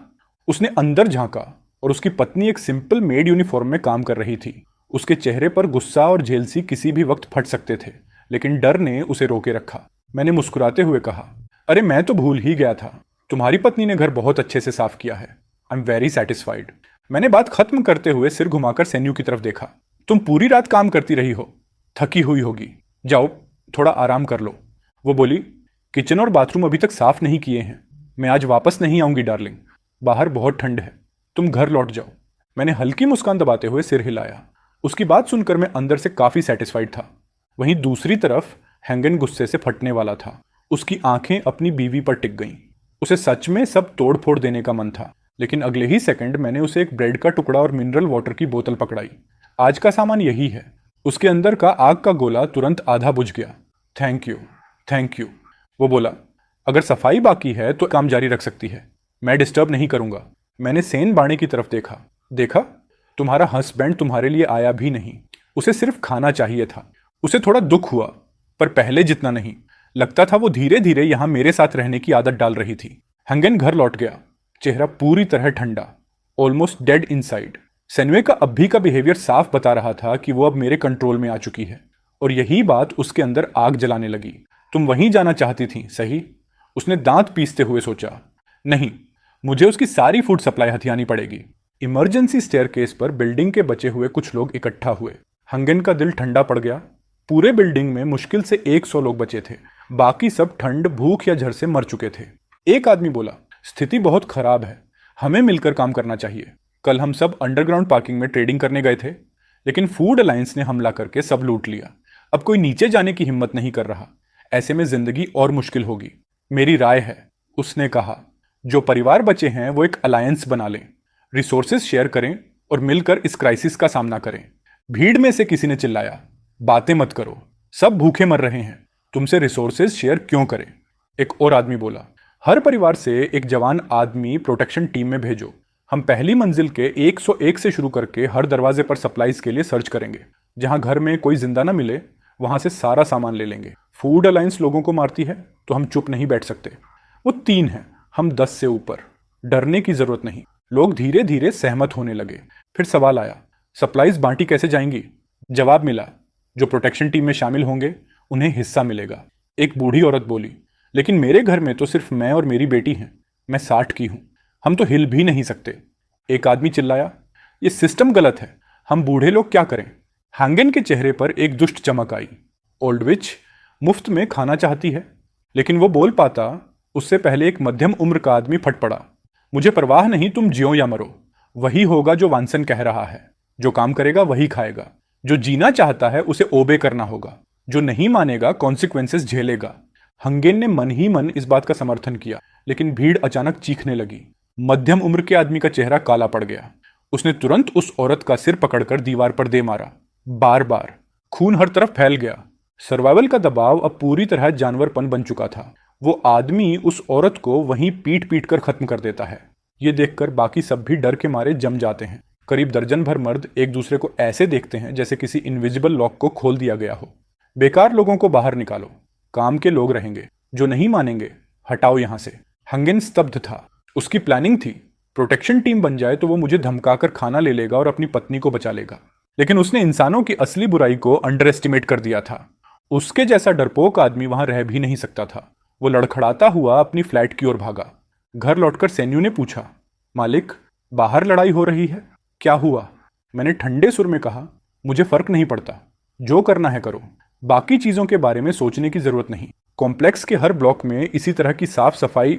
उसने अंदर झांका और उसकी पत्नी एक सिंपल मेड यूनिफॉर्म में काम कर रही थी। उसके चेहरे पर गुस्सा और जेलसी किसी भी वक्त फट सकते थे, लेकिन डर ने उसे रोके रखा। मैंने मुस्कुराते हुए कहा, अरे मैं तो भूल ही गया था, तुम्हारी पत्नी ने घर बहुत अच्छे से साफ किया है। I am very satisfied. मैंने बात खत्म करते हुए सिर घुमाकर सैन्यू की तरफ देखा। तुम पूरी रात काम करती रही हो, थकी हुई होगी, जाओ थोड़ा आराम कर लो। वो बोली, किचन और बाथरूम अभी तक साफ नहीं किए हैं। मैं आज वापस नहीं आऊंगी डार्लिंग, बाहर बहुत ठंड है, तुम घर लौट जाओ। मैंने हल्की मुस्कान दबाते हुए सिर हिलाया। उसकी बात सुनकर मैं अंदर से काफी सेटिस्फाइड था। वहीं दूसरी तरफ हैंगन गुस्से से फटने वाला था। उसकी आंखें अपनी बीवी पर टिक गईं। उसे सच में सब तोड़ फोड़ देने का मन था, लेकिन अगले ही सेकंड मैंने उसे एक ब्रेड का टुकड़ा और मिनरल वाटर की बोतल पकड़ाई। आज का सामान यही है। उसके अंदर का आग का गोला तुरंत आधा बुझ गया। Thank you, thank you. वो बोला, अगर सफाई बाकी है तो काम जारी रख सकती है, मैं डिस्टर्ब नहीं करूंगा। मैंने सेन बाणे की तरफ देखा, तुम्हारा हस्बैंड तुम्हारे लिए आया भी नहीं, उसे सिर्फ खाना चाहिए था। उसे थोड़ा दुख हुआ, पर पहले जितना नहीं। लगता था वो धीरे धीरे यहां मेरे साथ रहने की आदत डाल रही थी। हैंगन घर लौट गया, चेहरा पूरी तरह ठंडा, ऑलमोस्ट डेड इनसाइड। सेनवे का अब भी का बिहेवियर साफ बता रहा था कि वो अब मेरे कंट्रोल में आ चुकी है, और यही बात उसके अंदर आग जलाने लगी। तुम वहीं जाना चाहती थी, सही? उसने दांत पीसते हुए सोचा। नहीं, मुझे उसकी सारी फूड सप्लाई हथियानी पड़ेगी। इमरजेंसी स्टेयरकेस पर बिल्डिंग के बचे हुए कुछ लोग इकट्ठा हुए। हंगन का दिल ठंडा पड़ गया। पूरे बिल्डिंग में मुश्किल से 100 लोग बचे थे, बाकी सब ठंड, भूख या झड़ से मर चुके थे। एक आदमी बोला, स्थिति बहुत खराब है, हमें मिलकर काम करना चाहिए। कल हम सब अंडरग्राउंड पार्किंग में ट्रेडिंग करने गए थे, लेकिन फूड अलायंस ने हमला करके सब लूट लिया। अब कोई नीचे जाने की हिम्मत नहीं कर रहा। ऐसे में जिंदगी और मुश्किल होगी। मेरी राय है, उसने कहा, जो परिवार बचे हैं वो एक अलायंस बना लें, रिसोर्सेज शेयर करें और मिलकर इस क्राइसिस का सामना करें। भीड़ में से किसी ने चिल्लाया, बातें मत करो, सब भूखे मर रहे हैं, तुमसे रिसोर्सेज शेयर क्यों करें? एक और आदमी बोला, हर परिवार से एक जवान आदमी प्रोटेक्शन टीम में भेजो। हम पहली मंजिल के 101 से शुरू करके हर दरवाजे पर सप्लाईज के लिए सर्च करेंगे। जहां घर में कोई जिंदा ना मिले वहां से सारा सामान ले लेंगे। फूड अलायंस लोगों को मारती है तो हम चुप नहीं बैठ सकते। वो 3 हैं, हम 10 से ऊपर। डरने की जरूरत नहीं। लोग धीरे धीरे सहमत होने लगे। फिर सवाल आया, सप्लाईज बांटी कैसे जाएंगी? जवाब मिला, जो प्रोटेक्शन टीम में शामिल होंगे उन्हें हिस्सा मिलेगा। एक बूढ़ी औरत बोली, लेकिन मेरे घर में तो सिर्फ मैं और मेरी बेटी हैं, मैं 60 की हूं, हम तो हिल भी नहीं सकते। एक आदमी चिल्लाया, ये सिस्टम गलत है, हम बूढ़े लोग क्या करें? हैंगन के चेहरे पर एक दुष्ट चमक आई। ओल्ड विच मुफ्त में खाना चाहती है। लेकिन वो बोल पाता उससे पहले एक मध्यम उम्र का आदमी फट पड़ा, मुझे परवाह नहीं तुम जियो या मरो, वही होगा जो वानसन कह रहा है। जो काम करेगा वही खाएगा। जो जीना चाहता है उसे ओबे करना होगा, जो नहीं मानेगा कॉन्सिक्वेंसेस झेलेगा। हंगेन ने मन ही मन इस बात का समर्थन किया, लेकिन भीड़ अचानक चीखने लगी। मध्यम उम्र के आदमी का चेहरा काला पड़ गया। उसने तुरंत उस औरत का सिर पकड़कर दीवार पर दे मारा। बार बार खून हर तरफ फैल गया। सर्वाइवल का दबाव अब पूरी तरह जानवरपन बन चुका था। वो आदमी उस औरत को वहीं पीट पीट कर खत्म कर देता है। ये देखकर बाकी सब भी डर के मारे जम जाते हैं। करीब दर्जन भर मर्द एक दूसरे को ऐसे देखते हैं जैसे किसी इनविजिबल लॉक को खोल दिया गया हो। बेकार लोगों को बाहर निकालो, काम के लोग रहेंगे, जो नहीं मानेंगे हटाओ यहां से। हंगेन स्तब्ध था। उसकी प्लानिंग थी, प्रोटेक्शन टीम बन जाए तो वो मुझे धमकाकर खाना ले लेगा और अपनी पत्नी को बचा लेगा। लेकिन उसने इंसानों की असली बुराई को अंडर एस्टिमेट कर दिया था। उसके जैसा डरपोक आदमी वहां रह भी नहीं सकता था। वो लड़खड़ाता हुआ अपनी फ्लैट की ओर भागा। घर लौटकर सैन्यू ने पूछा, मालिक बाहर लड़ाई हो रही है, क्या हुआ? मैंने ठंडे सुर में कहा, मुझे फर्क नहीं पड़ता, जो करना है करो, बाकी चीजों के बारे में सोचने की जरूरत नहीं। कॉम्प्लेक्स के हर ब्लॉक में इसी तरह की साफ सफाई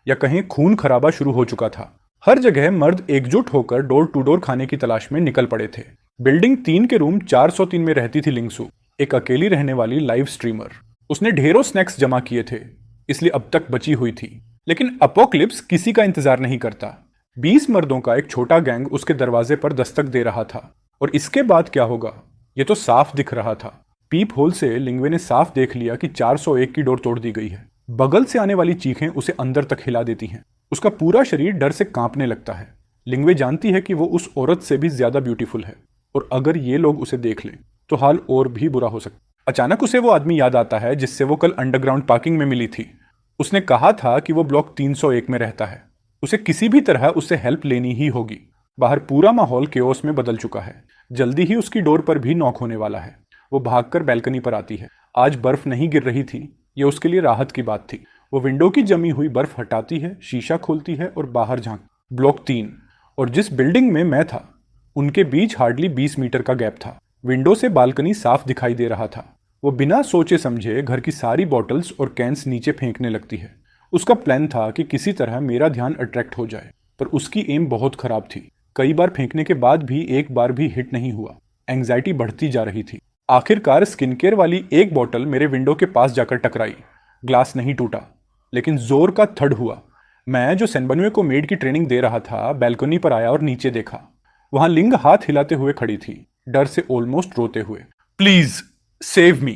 या कहीं खून खराबा शुरू हो चुका था। हर जगह मर्द एकजुट होकर डोर टू डोर खाने की तलाश में निकल पड़े थे। बिल्डिंग 3 के रूम 403 में रहती थी लिंगसू, एक अकेली रहने वाली लाइव स्ट्रीमर। उसने ढेरों स्नैक्स जमा किए थे, इसलिए अब तक बची हुई थी। लेकिन अपोक्लिप्स किसी का इंतजार नहीं करता। 20 मर्दों का एक छोटा गैंग उसके दरवाजे पर दस्तक दे रहा था, और इसके बाद क्या होगा ये तो साफ दिख रहा था। पीप होल से लिंगवे ने साफ देख लिया कि 401 की डोर तोड़ दी गई है। बगल से आने वाली चीखें उसे अंदर तक हिला देती हैं। उसका पूरा शरीर डर से कांपने लगता है। लिंगवे जानती है कि वो उस औरत से भी ज्यादा ब्यूटीफुल है, और अगर ये लोग उसे देख लें तो हाल और भी बुरा हो सकता। अचानक उसे वो आदमी याद आता है जिससे वो कल अंडरग्राउंड पार्किंग में मिली थी। उसने कहा था कि वो ब्लॉक 301 में रहता है। उसे किसी भी तरह उससे हेल्प लेनी ही होगी। बाहर पूरा माहौल केओस में बदल चुका है। जल्दी ही उसकी डोर पर भी नॉक होने वाला है। वो भागकर बैल्कनी पर आती है। आज बर्फ नहीं गिर रही थी, ये उसके लिए राहत की बात थी। वो विंडो की जमी हुई बर्फ हटाती है, शीशा खोलती है और बाहर झांक। ब्लॉक 3 और जिस बिल्डिंग में मैं था उनके बीच हार्डली 20 मीटर का गैप था। विंडो से बालकनी साफ दिखाई दे रहा था। वो बिना सोचे समझे घर की सारी बॉटल्स और कैंस नीचे फेंकने लगती है। उसका प्लान था कि किसी तरह मेरा ध्यान अट्रैक्ट हो जाए, पर उसकी एम बहुत खराब थी। कई बार फेंकने के बाद भी एक बार भी हिट नहीं हुआ। एंग्जाइटी बढ़ती जा रही थी। आखिरकार स्किन केयर वाली एक बॉटल मेरे विंडो के पास जाकर टकराई। ग्लास नहीं टूटा, लेकिन जोर का थड हुआ। मैं जो सेनबनुए को मेड की ट्रेनिंग दे रहा था, बैल्कनी पर आया और नीचे देखा। वहां लिंग हाथ हिलाते हुए खड़ी थी, डर से ऑलमोस्ट रोते हुए। प्लीज सेव मी,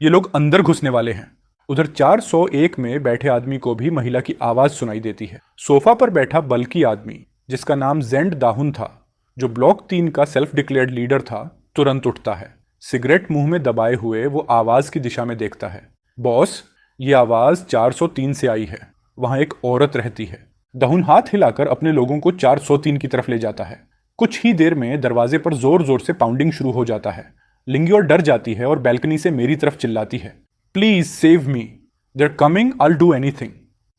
ये लोग अंदर घुसने वाले हैं। उधर 401 में बैठे आदमी को भी महिला की आवाज सुनाई देती है। सोफा पर बैठा बल्कि आदमी, जिसका नाम जेंड दाहुन था, जो ब्लॉक 3 का सेल्फ डिक्लेयर्ड लीडर था, तुरंत उठता है। सिगरेट मुंह में दबाए हुए वो आवाज की दिशा में देखता है। बॉस, ये आवाज 403 से आई है। वहां एक औरत रहती है। दाहुन हाथ हिलाकर अपने लोगों को 403 की तरफ ले जाता है। कुछ ही देर में दरवाजे पर जोर जोर से पाउंडिंग शुरू हो जाता है। लिंगियोर डर जाती है और बैल्कनी से मेरी तरफ चिल्लाती है, please save me, they're coming, I will do anything.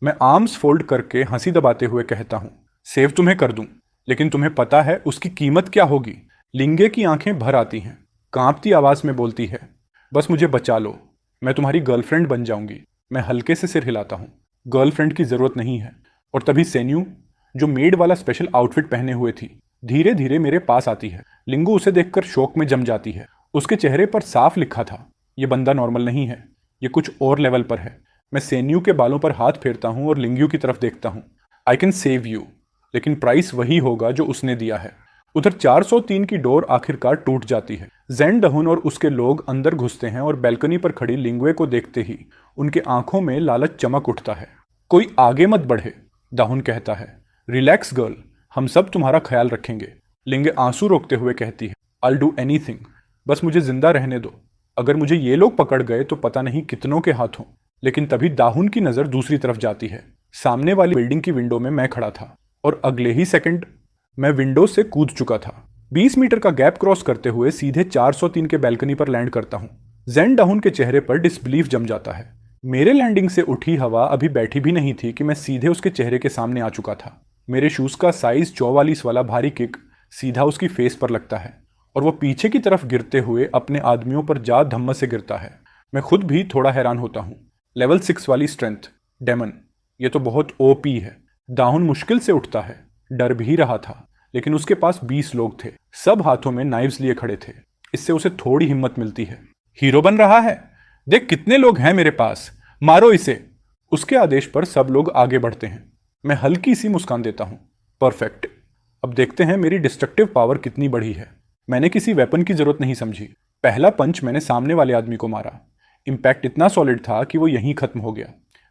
मैं आर्म्स फोल्ड करके हंसी दबाते हुए कहता हूं, सेव तुम्हें कर दूं, लेकिन तुम्हें पता है उसकी कीमत क्या होगी। लिंगे की आंखें भर आती हैं, कांपती आवाज में बोलती है, बस मुझे बचा लो, मैं तुम्हारी गर्लफ्रेंड बन जाऊंगी। मैं हल्के से सिर हिलाता हूं, गर्लफ्रेंड की जरूरत नहीं है। और तभी सेन्यू, जो मेड वाला स्पेशल आउटफिट पहने हुए थी, धीरे धीरे मेरे पास आती है। लिंगू उसे देखकर शौक में जम जाती है। उसके चेहरे पर साफ लिखा था, ये बंदा नॉर्मल नहीं है, ये कुछ और लेवल पर है। मैं सेन्यू के बालों पर हाथ फेरता हूं और लिंगू की तरफ देखता हूं। आई कैन सेव यू, लेकिन प्राइस वही होगा जो उसने दिया है। उधर 403 की डोर आखिरकार टूट जाती है। जेन डहुन और उसके लोग अंदर घुसते हैं और बैल्कनी पर खड़ी लिंगुए को देखते ही उनके आंखों में लालच चमक उठता है। कोई आगे मत बढ़े, दाहुन कहता है। रिलैक्स गर्ल, हम सब तुम्हारा ख्याल रखेंगे, लिंगे आंसू रोकते हुए कहती है। आई विल डू एनीथिंग, बस मुझे जिंदा रहने दो। अगर मुझे ये लोग पकड़ गए तो पता नहीं कितनों के हाथों। लेकिन तभी दाहुन की नजर दूसरी तरफ जाती है। सामने वाली बिल्डिंग की विंडो में मैं खड़ा था और अगले ही सेकंड मैं विंडो से कूद चुका था। 20 मीटर का गैप क्रॉस करते हुए सीधे 403 के बैल्कनी पर लैंड करता हूं। जेन डाउन के चेहरे पर डिसबिलीफ जम जाता है। मेरे लैंडिंग से उठी हवा अभी बैठी भी नहीं थी कि मैं सीधे उसके चेहरे के सामने आ चुका था। मेरे शूज का साइज 44 वाला भारी किक सीधा उसकी फेस पर लगता है और वो पीछे की तरफ गिरते हुए अपने आदमियों पर जा धम्म से गिरता है। मैं खुद भी थोड़ा हैरान होता हूँ। लेवल 6 वाली स्ट्रेंथ, डेमन, ये तो बहुत ओपी है। दाहुन मुश्किल से उठता है, डर भी रहा था, लेकिन उसके पास 20 लोग थे, सब हाथों में नाइव्स लिए खड़े थे। इससे उसे थोड़ी हिम्मत मिलती है। हीरो बन रहा है, देख कितने लोग हैं मेरे पास, मारो इसे। उसके आदेश पर सब लोग आगे बढ़ते हैं। मैं हल्की सी मुस्कान देता हूं। परफेक्ट, अब देखते हैं मेरी डिस्ट्रक्टिव पावर कितनी बढ़ी है। मैंने किसी वेपन की जरूरत नहीं समझी। पहला पंच मैंने सामने वाले आदमी को मारा। इंपैक्ट इतना सॉलिड था कि वो यहीं खत्म हो गया।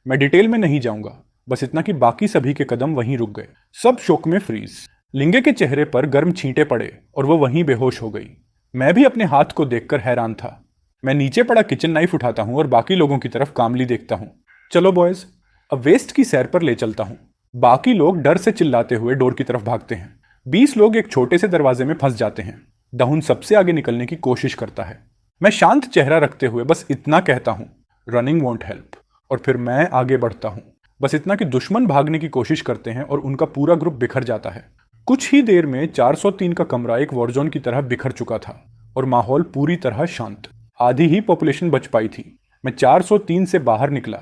मैं डिटेल में नहीं जाऊंगा, बस इतना कि बाकी सभी के कदम वहीं रुक गए। सब शोक में फ्रीज। लिंगे के चेहरे पर गर्म छींटे पड़े और वो वहीं बेहोश हो गई। मैं भी अपने हाथ को देखकर हैरान था। मैं नीचे पड़ा किचन नाइफ उठाता हूं और बाकी लोगों की तरफ कामली देखता हूं। चलो बॉयज, अब वेस्ट की सैर पर ले चलता हूं। बाकी लोग डर से चिल्लाते हुए डोर की तरफ भागते हैं। 20 लोग एक छोटे से दरवाजे में फंस जाते हैं। दाहुन सबसे आगे निकलने की कोशिश करता है। मैं शांत चेहरा रखते हुए बस इतना कहता हूं, रनिंग वोंट हेल्प। और फिर मैं आगे बढ़ता हूं, बस इतना कि दुश्मन भागने की कोशिश करते हैं और उनका पूरा ग्रुप बिखर जाता है। कुछ ही देर में 403 का कमरा एक वॉरजोन की तरह बिखर चुका था और माहौल पूरी तरह शांत। आधी ही पॉपुलेशन बच पाई थी। मैं 403 से बाहर निकला।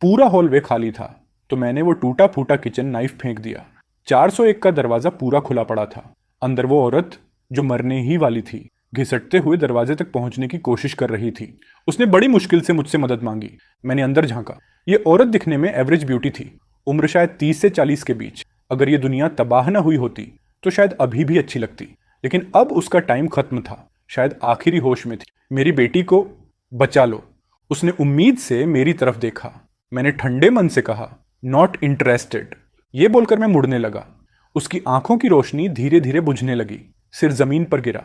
पूरा हॉलवे खाली था, तो मैंने वो टूटा फूटा किचन नाइफ फेंक दिया। 401 का दरवाजा पूरा खुला पड़ा था। अंदर वो औरत जो मरने ही वाली थी, घिसटते हुए दरवाजे तक पहुंचने की कोशिश कर रही थी। उसने बड़ी मुश्किल से मुझसे मदद मांगी। मैंने अंदर झांका। ये औरत दिखने में एवरेज ब्यूटी थी, उम्र शायद 30 से 40 के बीच। अगर ये दुनिया तबाह न हुई होती तो शायद अभी भी अच्छी लगती, लेकिन अब उसका टाइम खत्म था। शायद आखिरी होश में थी। मेरी बेटी को बचा लो। उसने उम्मीद से मेरी तरफ देखा। मैंने ठंडे मन से कहा, नॉट इंटरेस्टेड। ये बोलकर मैं मुड़ने लगा। उसकी आंखों की रोशनी धीरे धीरे बुझने लगी। सिर जमीन पर गिरा।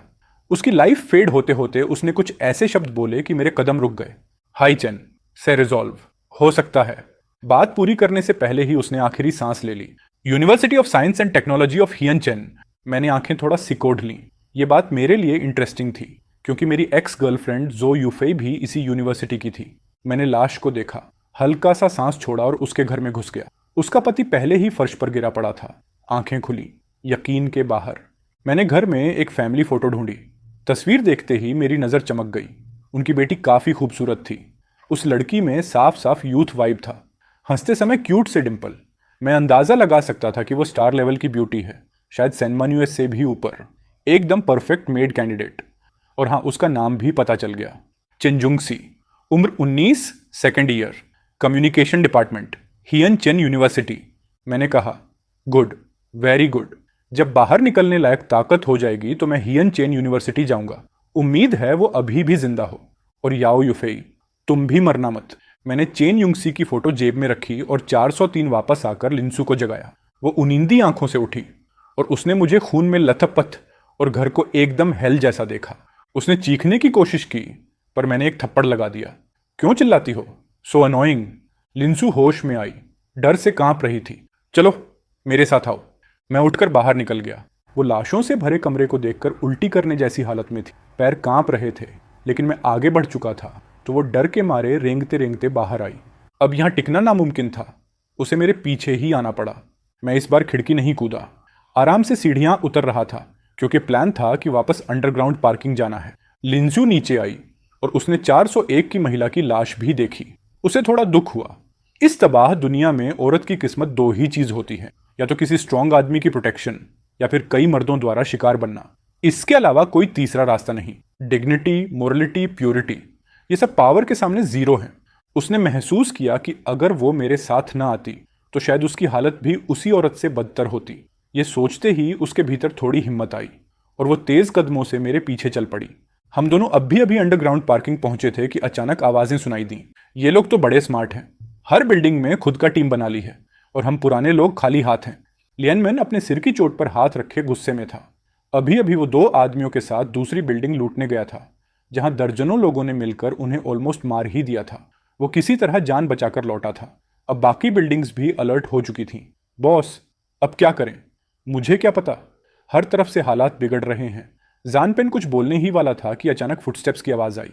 उसकी लाइफ फेड होते होते उसने कुछ ऐसे शब्द बोले कि मेरे कदम रुक गए। हाई चेन, से रिजॉल्व, हो सकता है बात पूरी करने से पहले ही उसने आखिरी सांस ले ली। University of science and technology of हियनचेन। मैंने आंखें थोड़ा सिकोड़ लीं। ये बात मेरे लिए इंटरेस्टिंग थी क्योंकि मेरी एक्स गर्लफ्रेंड जो यूफेई भी इसी यूनिवर्सिटी की थी। मैंने लाश को देखा, हल्का सा सांस छोड़ा और उसके घर में घुस गया। उसका पति पहले ही फर्श पर गिरा पड़ा था। आंखें खुली, यकीन के बाहर। मैंने घर में एक फैमिली फोटो ढूंढी। तस्वीर देखते ही मेरी नज़र चमक गई। उनकी बेटी काफ़ी खूबसूरत थी। उस लड़की में साफ साफ यूथ वाइब था। हंसते समय क्यूट से डिम्पल। मैं अंदाज़ा लगा सकता था कि वो स्टार लेवल की ब्यूटी है, शायद सैनमान यूएस से भी ऊपर। एकदम परफेक्ट मेड कैंडिडेट। और हाँ, उसका नाम भी पता चल गया, चेंजुंगसी। उम्र 19, सेकेंड ईयर, कम्युनिकेशन डिपार्टमेंट, हियनचेन यूनिवर्सिटी। मैंने कहा, गुड, वेरी गुड। जब बाहर निकलने लायक ताकत हो जाएगी तो मैं हियनचेन यूनिवर्सिटी जाऊंगा। उम्मीद है वो अभी भी जिंदा हो। और याओ यूफेई, तुम भी मरना मत। मैंने चेन युंगसी की फोटो जेब में रखी और 403 वापस आकर लिंसू को जगाया। वो उनिंदी आंखों से उठी और उसने मुझे खून में लथपथ और घर को एकदम हेल जैसा देखा। उसने चीखने की कोशिश की पर मैंने एक थप्पड़ लगा दिया। क्यों चिल्लाती हो? So annoying. लिंसू होश में आई, डर से कांप रही थी। चलो मेरे साथ आओ। मैं उठकर बाहर निकल गया। वो लाशों से भरे कमरे को देखकर उल्टी करने जैसी हालत में थी। पैर कांप रहे थे, लेकिन मैं आगे बढ़ चुका था तो वो डर के मारे रेंगते रेंगते बाहर आई। अब यहाँ टिकना नामुमकिन था। उसे मेरे पीछे ही आना पड़ा। मैं इस बार खिड़की नहीं कूदा, आराम से सीढ़ियाँ उतर रहा था क्योंकि प्लान था कि वापस अंडरग्राउंड पार्किंग जाना है। लिंजू नीचे आई और उसने 401 की महिला की लाश भी देखी। उसे थोड़ा दुख हुआ। इस तबाह दुनिया में औरत की किस्मत दो ही चीज होती है, या तो किसी स्ट्रांग आदमी की प्रोटेक्शन या फिर कई मर्दों द्वारा शिकार बनना। इसके अलावा कोई तीसरा रास्ता नहीं। डिग्निटी, मोरलिटी, प्योरिटी, ये सब पावर के सामने जीरो है। उसने महसूस किया कि अगर वो मेरे साथ न आती तो शायद उसकी हालत भी उसी औरत से बदतर होती। ये सोचते ही उसके भीतर थोड़ी हिम्मत आई और वो तेज कदमों से मेरे पीछे चल पड़ी। हम दोनों अभी अभी अंडरग्राउंड पार्किंग पहुंचे थे कि अचानक आवाजें सुनाई दी। ये लोग तो बड़े स्मार्ट हैं, हर बिल्डिंग में खुद का टीम बना ली है और हम पुराने लोग खाली हाथ हैं। लियनमैन अपने सिर की चोट पर हाथ रखे गुस्से में था। अभी अभी वो 2 आदमियों के साथ दूसरी बिल्डिंग लूटने गया था जहां दर्जनों लोगों ने मिलकर उन्हें ऑलमोस्ट मार ही दिया था। वो किसी तरह जान बचाकर लौटा था। अब बाकी बिल्डिंग्स भी अलर्ट हो चुकी थीं। बॉस, अब क्या करें? मुझे क्या पता। हर तरफ से हालात बिगड़ रहे हैं। जानपेन कुछ बोलने ही वाला था कि अचानक फुटस्टेप्स की आवाज आई।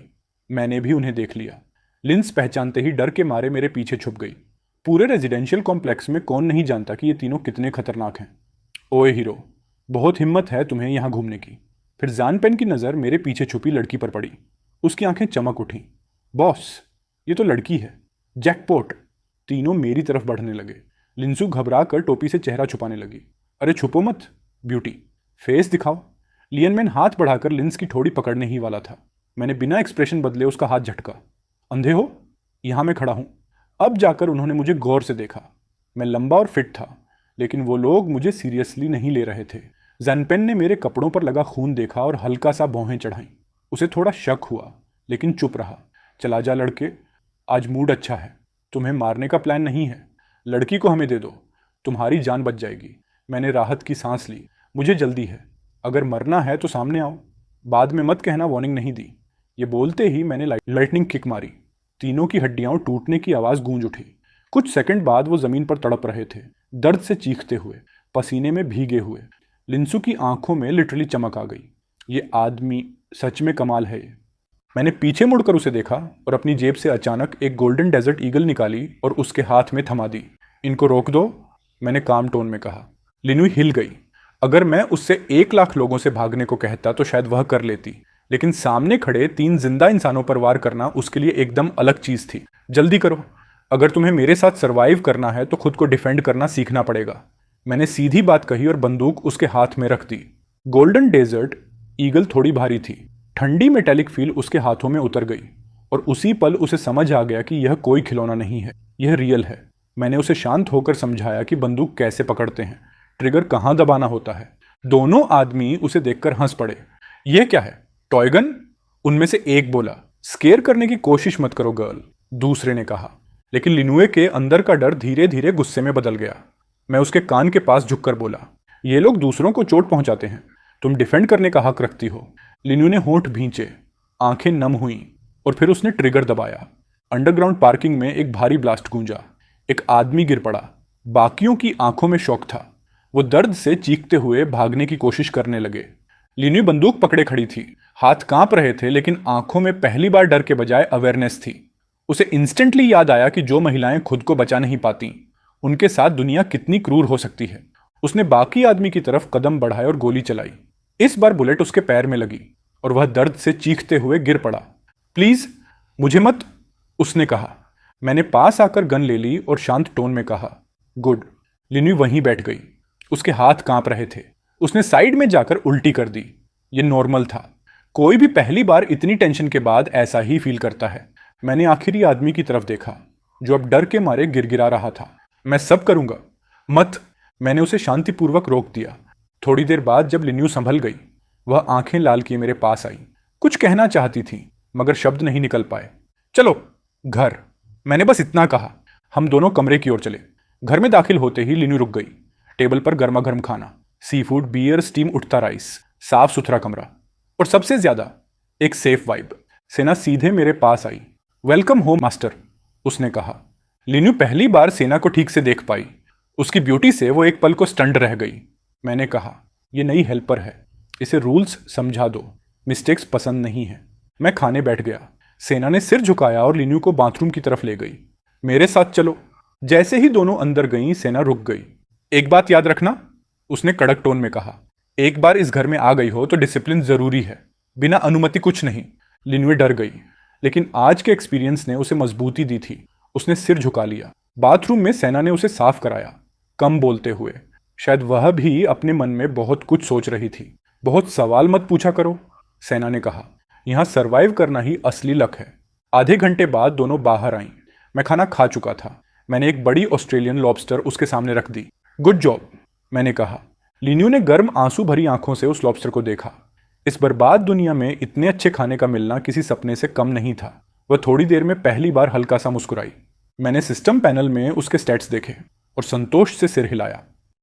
मैंने भी उन्हें देख लिया। लिंस पहचानते ही डर के मारे मेरे पीछे छुप गई। पूरे रेजिडेंशियल कॉम्प्लेक्स में कौन नहीं जानता कि ये तीनों कितने खतरनाक हैं। ओए हीरो, बहुत हिम्मत है तुम्हें यहाँ घूमने की। फिर जानपेन की नज़र मेरे पीछे छुपी लड़की पर पड़ी। उसकी आंखें चमक उठीं। बॉस, ये तो लड़की है। जैकपॉट। तीनों मेरी तरफ बढ़ने लगे। लिंसू घबरा कर टोपी से चेहरा छुपाने लगी। अरे छुपो मत ब्यूटी, फेस दिखाओ। लियनमैन हाथ बढ़ाकर लिंस की ठोड़ी पकड़ने ही वाला था। मैंने बिना एक्सप्रेशन बदले उसका हाथ झटका। अंधे हो? यहाँ मैं खड़ा हूँ। अब जाकर उन्होंने मुझे गौर से देखा। मैं लंबा और फिट था, लेकिन वो लोग मुझे सीरियसली नहीं ले रहे थे। जानपेन ने मेरे कपड़ों पर लगा खून देखा और हल्का सा भौहें चढ़ाईं। उसे थोड़ा शक हुआ, लेकिन चुप रहा। चला जा लड़के, आज मूड अच्छा है। तुम्हें मारने का प्लान नहीं है। लड़की को हमें दे दो, तुम्हारी जान बच जाएगी। मैंने राहत की सांस ली। मुझे जल्दी है। अगर मरना है तो सामने आओ, बाद में मत कहना वार्निंग नहीं दी। ये बोलते ही मैंने लाइटनिंग किक मारी। तीनों की हड्डियां टूटने की आवाज़ गूंज उठी। कुछ सेकंड बाद वो ज़मीन पर तड़प रहे थे, दर्द से चीखते हुए, पसीने में भीगे हुए। लिंसू की आंखों में लिटरली चमक आ गई। ये आदमी सच में कमाल है। ये मैंने पीछे मुड़कर उसे देखा और अपनी जेब से अचानक एक गोल्डन डेजर्ट ईगल निकाली और उसके हाथ में थमा दी। इनको रोक दो, मैंने काम टोन में कहा। लिनुई हिल गई। अगर मैं उससे 1 लाख लोगों से भागने को कहता तो शायद वह कर लेती, लेकिन सामने खड़े 3 जिंदा इंसानों पर वार करना उसके लिए एकदम अलग चीज थी। जल्दी करो, अगर तुम्हें मेरे साथ सरवाइव करना है तो खुद को डिफेंड करना सीखना पड़ेगा। मैंने सीधी बात कही और बंदूक उसके हाथ में रख दी। गोल्डन डेजर्ट ईगल थोड़ी भारी थी। ठंडी मेटेलिक फील उसके हाथों में उतर गई और उसी पल उसे समझ आ गया कि यह कोई खिलौना नहीं है, यह रियल है। मैंने उसे शांत होकर समझाया कि बंदूक कैसे पकड़ते हैं, ट्रिगर कहाँ दबाना होता है। दोनों आदमी उसे देखकर हंस पड़े। यह क्या है, टॉय गन? उनमें से एक बोला। स्केयर करने की कोशिश मत करो गर्ल, दूसरे ने कहा। लेकिन लिनुए के अंदर का डर धीरे धीरे गुस्से में बदल गया। मैं उसके कान के पास झुककर बोला, ये लोग दूसरों को चोट पहुंचाते हैं, तुम डिफेंड करने का हक रखती हो। लिनु ने होंठ भींचे, आंखें नम हुईं और फिर उसने ट्रिगर दबाया। अंडरग्राउंड पार्किंग में एक भारी ब्लास्ट गूंजा। एक आदमी गिर पड़ा। बाकियों की आंखों में शौक था। वो दर्द से चीखते हुए भागने की कोशिश करने लगे। लिन्यू बंदूक पकड़े खड़ी थी। हाथ कांप रहे थे, लेकिन आंखों में पहली बार डर के बजाय अवेयरनेस थी। उसे इंस्टेंटली याद आया कि जो महिलाएं खुद को बचा नहीं पाती, उनके साथ दुनिया कितनी क्रूर हो सकती है। उसने बाकी आदमी की तरफ कदम बढ़ाए और गोली चलाई। इस बार बुलेट उसके पैर में लगी और वह दर्द से चीखते हुए गिर पड़ा। प्लीज मुझे मत, उसने कहा। मैंने पास आकर गन ले ली और शांत टोन में कहा, गुड। लिन्यू वहीं बैठ गई। उसके हाथ कांप रहे थे। उसने साइड में जाकर उल्टी कर दी। ये नॉर्मल था। कोई भी पहली बार इतनी टेंशन के बाद ऐसा ही फील करता है। मैंने आखिरी आदमी की तरफ देखा, जो अब डर के मारे गिड़गिड़ा रहा था। मैं सब करूंगा। मत, मैंने उसे शांतिपूर्वक रोक दिया। थोड़ी देर बाद जब लिन्यू संभल गई, वह आंखें लाल किए मेरे पास आई। कुछ कहना चाहती थी, मगर शब्द नहीं निकल पाए। चलो घर, मैंने बस इतना कहा। हम दोनों कमरे की ओर चले। घर में दाखिल होते ही लिन्यू रुक गई। टेबल पर गर्मा गर्म खाना, सी फूड, बियर, स्टीम उठता राइस, साफ सुथरा कमरा, और सबसे ज्यादा एक सेफ वाइब। सेना सीधे मेरे पास आई। वेलकम होम मास्टर, उसने कहा। लिन्यू पहली बार सेना को ठीक से देख पाई। उसकी ब्यूटी से वो एक पल को स्टंड रह गई। मैंने कहा, ये नई हेल्पर है, इसे रूल्स समझा दो, मिस्टेक्स पसंद नहीं है। मैं खाने बैठ गया। सेना ने सिर झुकाया और लिन्यू को बाथरूम की तरफ ले गई। मेरे साथ चलो। जैसे ही दोनों अंदर गईं, सेना रुक गई। एक बात याद रखना, उसने कड़क टोन में कहा। एक बार इस घर में आ गई हो तो डिसिप्लिन जरूरी है, बिना अनुमति कुछ नहीं। लिन्यू डर गई, लेकिन आज के एक्सपीरियंस ने उसे मजबूती दी थी। उसने सिर झुका लिया। बाथरूम में सेना ने उसे साफ कराया, कम बोलते हुए। शायद वह भी अपने मन में बहुत कुछ सोच रही थी। बहुत सवाल मत पूछा करो, सेना ने कहा। यहां सरवाइव करना ही असली लक है। आधे घंटे बाद दोनों बाहर आईं। मैं खाना खा चुका था। मैंने एक बड़ी ऑस्ट्रेलियन लॉबस्टर उसके सामने रख दी। गुड जॉब, मैंने कहा। लिन्यू ने गर्म आंसू भरी आंखों से उस लॉबस्टर को देखा। इस बर्बाद दुनिया में इतने अच्छे खाने का मिलना किसी सपने से कम नहीं था। वह थोड़ी देर में पहली बार हल्का सा मुस्कुराई। मैंने सिस्टम पैनल में उसके स्टैट्स देखे और संतोष से सिर हिलाया।